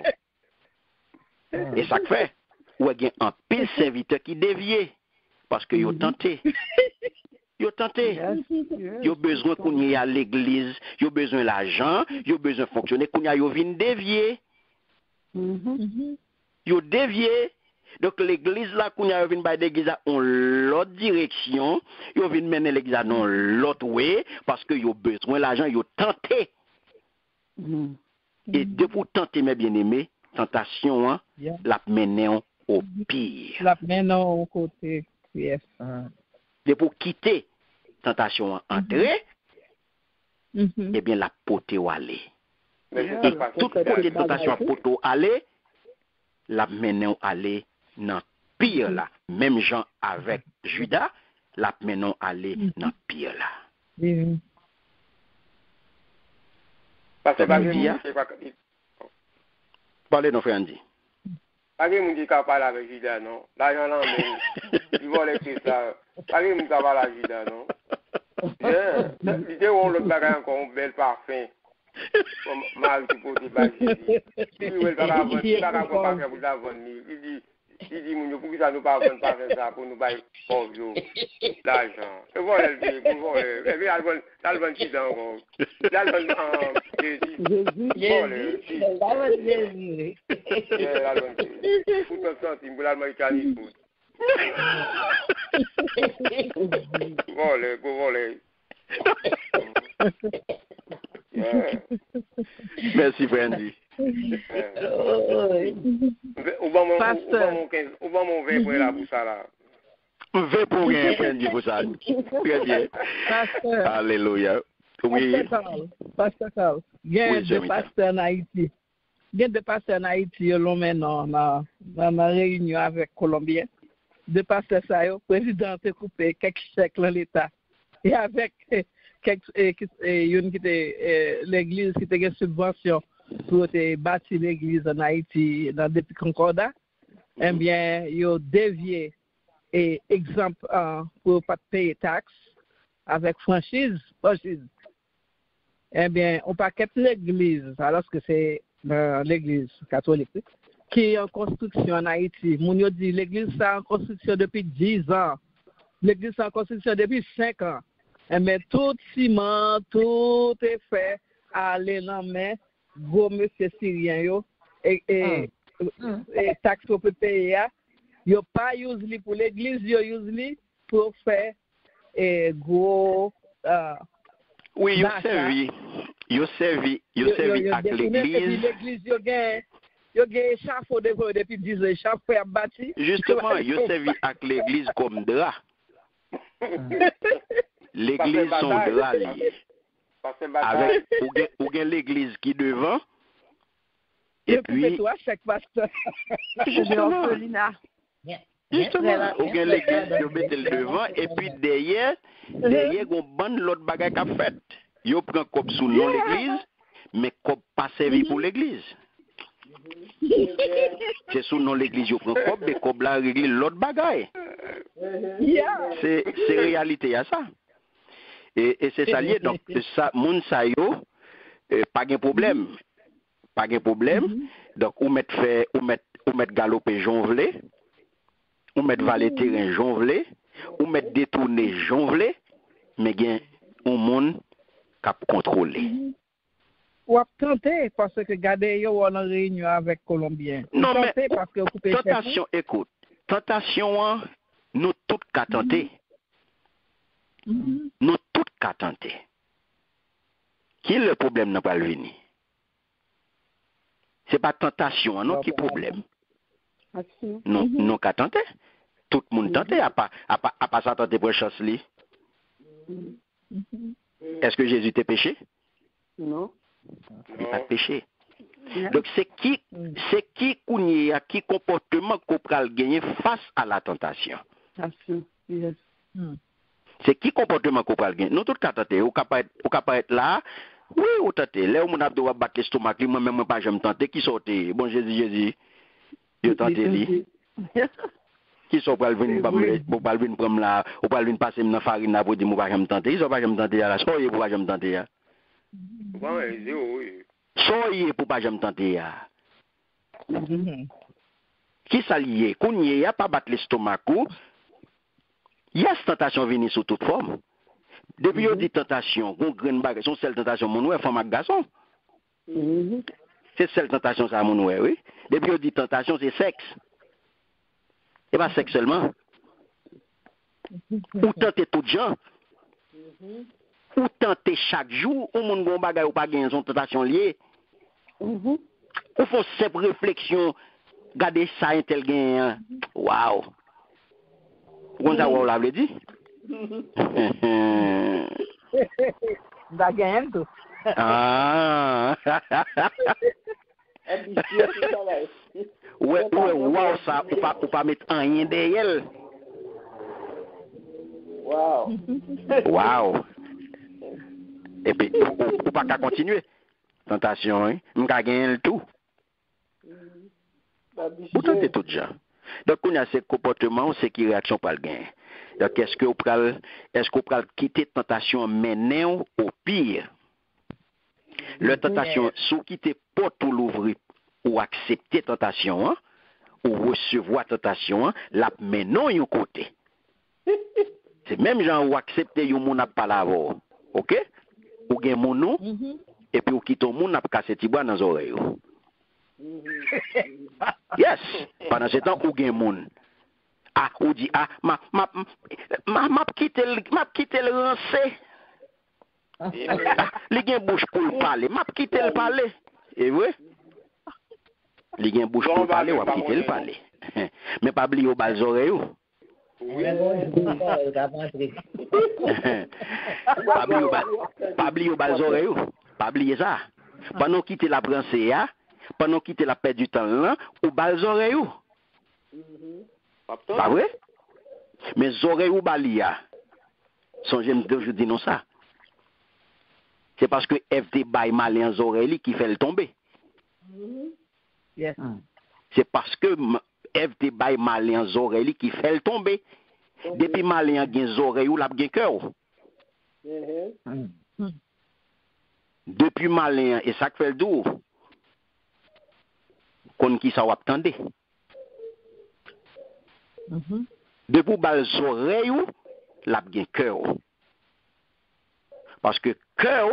Et ça fait. Ou il y a un pile serviteur qui dévié. Parce que yo tenté. Yo tenté. Yo besoin qu'on y à l'église. Yo besoin l'argent. Yo besoin fonctionner. Qu'on y a yo vin dévié. Yo dévié. Donc l'église là qu'on y a vin by l'église en l'autre direction. Yo vin mener l'église dans l'autre way. Parce que yo besoin l'argent. Yo tenté. Et de pour tenter mes bien-aimés, tentation, la mène au pire. La mène au côté, yes. De pour quitter tentation entrer, eh bien la pote ou aller. Et toute côté tentation pote ou aller, la mène ou aller dans pire là. Même Jean avec Judas, la mène ou aller dans pire là. Parce que parlez non frère Andy. Pas que mon dit qu'à parler avec Judas non. L'argent là mais il vole tout ça. Pas que mon qu'à parler avec Judas non. L'idée on le bagarre encore un bel parfum. Comme mal qui peut déballer. Il veut pas avoir pour la vendre. Il dit mon pour ça nous pas vendre parfum ça pour nous bailler pauvre l'argent. Et voilà le dit pour voler. Mais l'album qui dans l'album Jésus. Tout centime pour l'album Italie. Voler. Merci Brandy. Au bon mon 20 pour la pour ça là. 20 pour rien Brandy pour ça. Très bien. Alléluia. Oui. Pasteur Carl. Il y a des pasteurs en Haïti. Il y a des pasteurs en Haïti, l'ont maintenant dans la réunion avec Colombien. Des pasteurs ça, le président a coupé quelques chèques dans l'État. Et avec l'église qui était une subvention pour bâtir l'église en Haïti depuis Concordat, eh bien, ils ont dévié et exemple pour ne pas payer taxes avec franchise. Eh bien, on paquet l'église, alors que c'est l'église catholique qui est en construction en Haïti. Moun yo dit l'église est en construction depuis 10 ans. L'église est en construction depuis 5 ans. Mais tout ciment, tout est fait à aller dans main gros monsieur syrien yo et taxe qu'on peut payer yo pas use li pour l'église, yo use li pour faire gros oui, yo servi avec l'église. L'église yo gagne échafaud depuis 10 ans, échafaud a bâti. Justement, yo servi avec l'église comme drap. L'église son drap lié. Avec ou gagne l'église qui devant. Et puis toi chaque pasteur. justement. Justement, ou bien l'église, vous mettez le devant, et puis derrière, on bande l'autre bagaille qu'a fait. Yo prend comme sous nom l'église, mais comme pas servi pour l'église. C'est sous nom l'église, yo prend comme, mais comme la régler l'autre bagaille. C'est réalité à ça. Et c'est ça lié, donc ça, moun sa yo, pas de problème. Pas de problème. Donc, ou mettre galoper jonvelé, ou mettre valer terrain jonvelé, ou mettre détourner jonvelé, mais gen un monde cap contrôler. Ou a tenté parce que gardez yo en réunion avec Colombiens. Non mais parce que tentation, écoute, tentation nous toutes qu'à tenter. Nous toutes qu'à tenter. Qui est le problème n'a pas le venir? C'est pas tentation, non qui problème. Non qu'à tenter. Tout le monde tente, à pas ça tenter pour chance li. Est-ce que Jésus t'a péché? Non. Il n'a pas péché. Donc c'est qui comportement qu'on peut gagner face à la tentation. C'est qui comportement qu'on peut gagner. Nous tous qu'à tenter, ou capable être là. Oui, ou tenter. Là où mon abdo va battre l'estomac, moi-même pas j'aime tenter. Qui sortait? Bon Jésus, je tente lui. Qui sont pour venir prendre là, ou pour venir passer dans farine là pour dire moi pas j'aime tenter. Ils sont pas j'aime tenter là. Soyez pour pas j'aime tenter là. Soyez pour pas j'aime tenter là. Qui s'allie? Qu'on y a pas battre l'estomac ou il y a cette tentation venir sous toute forme. Depuis on dit tentation, on grande bagarre, son seule tentation mon ouais femme avec garçon. C'est seule tentation ça mon ouais, oui. Depuis on dit tentation c'est sexe. Et pas sexe seulement. Ou tenter tout gens. Ou tenter chaque jour, ou mon bon bagay ou pas gagner son tentation liée. Ou faut cette réflexion, garder ça un tel gain. Waouh. Vous ça vous l'avez dit? Bagay tout. Ah. Ouais, wow, ça, ou pas mettre rien derrière. Wow. Et puis, ou pas qu'à continuer. Tentation, hein. M'ka gagner le tout. Vous tentez tout déjà. Donc, on a ces comportements, c'est qui réaction par le gain. Donc, est-ce que vous pral quitter tentation mener au pire? Le tentation, sous quitter pas tout l'ouvrir ou accepter tentation, hein, ou recevoir tentation, la menon yon côté. C'est même genre ou accepter yon moun ap palavo. OK? Ou gen moun nou, et puis ou quitte moun ap casse ti bois dans les oreilles. Yes, pendant ce temps ou gen moun. Ah, ou dit m'a quitter le rancé. Li gen bouche pour parler, m'a quitter le parler. Et oui. Li gen bouche pour parler ou quitter le parler. Mais pas oublier au bal oreilles. Pas oublier au bal oreilles. Pas oublier ça. Pendant quitter la brancée, pendant quitter la perte du temps là, au bal oreilles. Pas vrai? Mais oreilles ou balia. Son j'aime de je dis non ça. C'est parce que FD bail malin oreilles qui fait le tomber. Yes. C'est parce que FD bail malin oreilles qui fait le tomber. Depuis malin gen oreilles ou la gen cœur. Depuis malin et ça fait le dos. Kon qui ça ou attendez. Depuis bal oreilles ou la gen cœur. Parce que cœur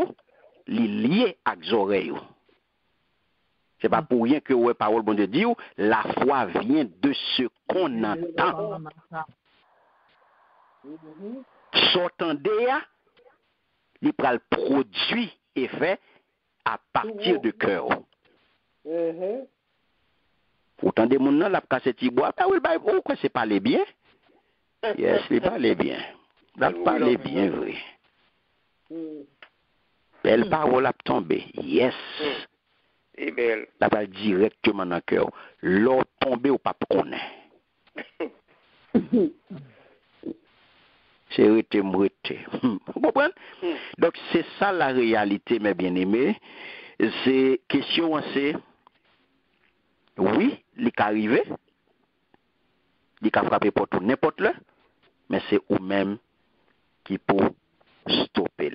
li lié avec oreilles. C'est pas pour rien que ouais parole bon Dieu dit la foi vient de ce qu'on entend. S'entendez, il pral produit effet à partir du cœur. Pourtant des moun nan la casse ti bois, oui pourquoi c'est parler bien? Yes, il parler bien. La parler bien vrai. Belle parole a tombé. Yes. Et belle. La parole directement dans le cœur. L'eau tombée ou pas connaît. C'est rete mwete. Vous comprenez? Donc c'est ça la réalité, mes bien-aimés. C'est question, c'est oui, il est arrivé, il a frappé pour tout n'importe là, mais c'est ou même qui peut stopper.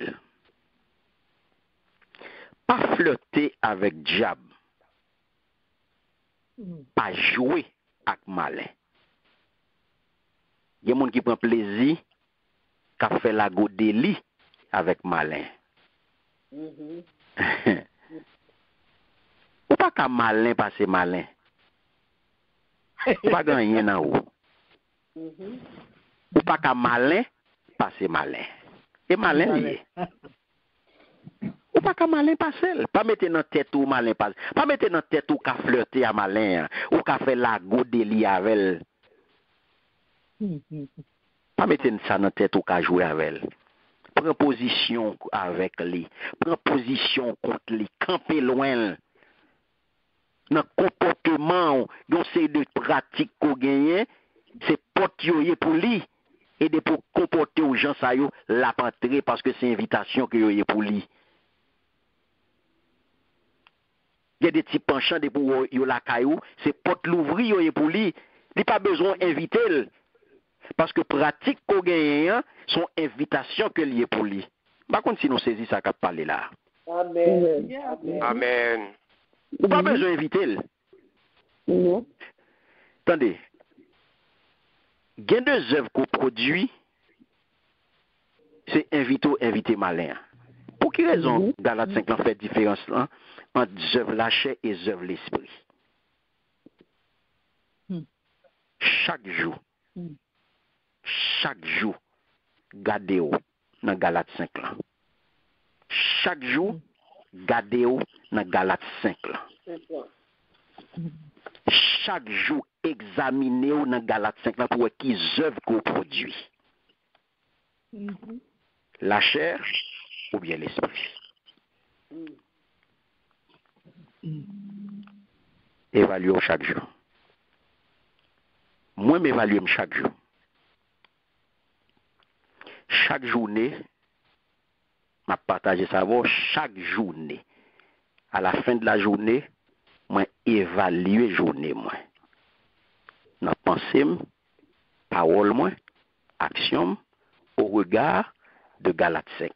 Pas flirter avec diable. Pas jouer avec malin. Il y a des gens qui prennent plaisir qui fait la godélie avec malin. Ou pas qu'à malin passer malin. Ou pas gagner dans ou. Ou pas qu'à malin passer malin. Et malin lié. Ou pas qu'à malin passer. Pas mettre dans tête ou malin passer. Pas mettre dans tête ou qu'à flirter à malin. Ou qu'à faire la godélie avec elle. Pas mettre ça dans tête ou qu'à jouer avec elle. Prends position avec lui. Prends position contre lui. Camper loin. Dans le comportement, dans ces deux pratiques qu'on gagne, c'est porte pour lui. Et de pour comporter aux gens, ça y est, la rentrer parce que c'est invitation que y pour lui. Il y a des petits penchants de pour yo la caillou, c'est porte l'ouvrir yo pour lui. Il n'a pas besoin d'inviter. Parce que pratique qu'on gagne, sont invitations que lié pour lui. Par contre, si nous saisissons ça qu'a parlé là. Amen. Amen. Ou pas besoin d'inviter. Non. Attendez. Il y a deux œuvres qu'on produit, c'est inviter malin. Pour quelle raison Galates 5 en fait différence là, entre œuvres la chair et œuvres l'esprit? Chaque jour, gardez-vous dans Galates 5 là. Chaque jour, gardez-vous dans Galates 5 là. Chaque jour, examinez-vous dans Galates 5 là pour voir qui œuvre qu'on produit. La chair ou bien l'esprit. Évaluez chaque jour. Moi, m'évalue chaque jour. Chaque journée, m'a partagé ça avec chaque journée. À la fin de la journée, moi évaluer journée moi. Dans pensée, parole moi, action au regard de Galates 5.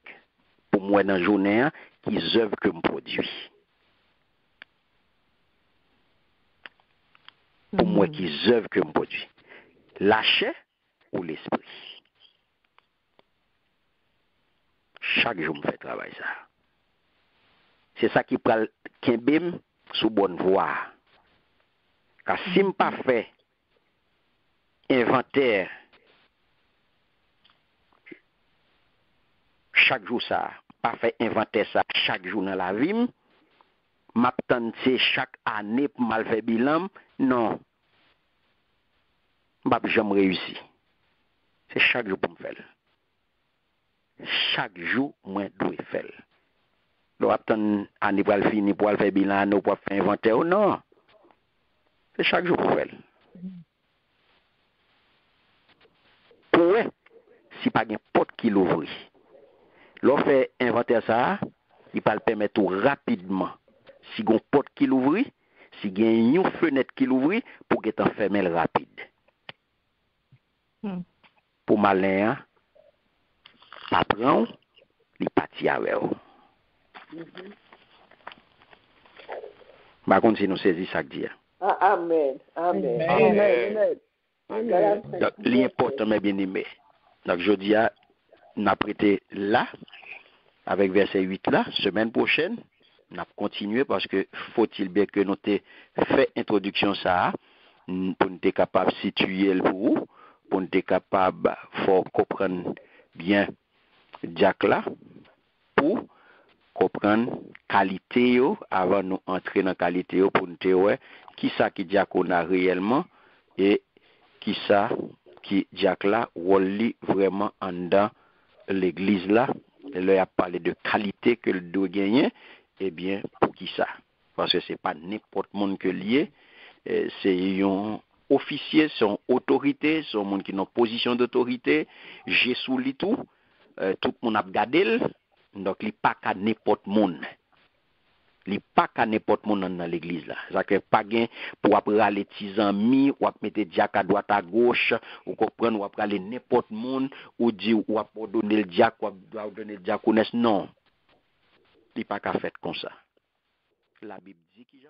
Pour moi dans journée qui œuvre que me produit. Pour moi qui œuvre que me produit. La chair ou l'esprit. Chaque jour, je fais travail ça. C'est ça qui prend Kimbim sous bonne voie. Car si je ne pas fait inventaire chaque jour ça, pas fait inventaire ça chaque jour dans la vie, m'attendre chaque année pour mal faire bilan, non. Je n'ai jamais réussi. C'est chaque jour pour me faire. Chaque jour, moi, je dois faire. Donc, attendre année pour le finir, pour faire bilan, pour faire inventaire, non. C'est chaque jour pour faire. Pour si pas une porte qui l'ouvre, l'on fait inventaire ça, il va le permettre tout rapidement. Si une porte qui l'ouvre, si il y a une fenêtre qui l'ouvre, pour qu'il t'enferme rapide. Pour malin, apprendre, il partit avec vous. Par contre, si nous saisissons ça que dit. Amen. Amen. Amen. Amen. Donc, l'important, mes bien-aimés. Donc, je dis, nous avons prêté là, avec verset 8 là, semaine prochaine, nous allons continuer parce que faut-il bien que nous ayons fait introduction ça, pour nous être capable de situer le pour vous, pour nous être capable de comprendre bien Jack là, pour comprendre qualité yo, avant nous entrer dans qualité yo, pour nous dire qui ça qui Jack on a réellement et qui ça qui Jack là rôle vraiment en dans l'église là. Et là il a parlé de qualité que le doit gagner, et bien pour qui ça? Parce que c'est pas n'importe monde que lié, c'est un officier, son autorité, son monde qui est en position d'autorité, j'ai sous lui tout le monde a regardé, donc il pas qu'à n'importe monde. Il pas qu'à n'importe monde dans l'église là. Ça que pas gain pour après les petits amis ou mettre diac à droite à gauche ou comprendre ou après aller n'importe monde ou dire ou donner le diac ou donner le diaconesse non. Il pas qu'à faire comme ça. La Bible dit qu'il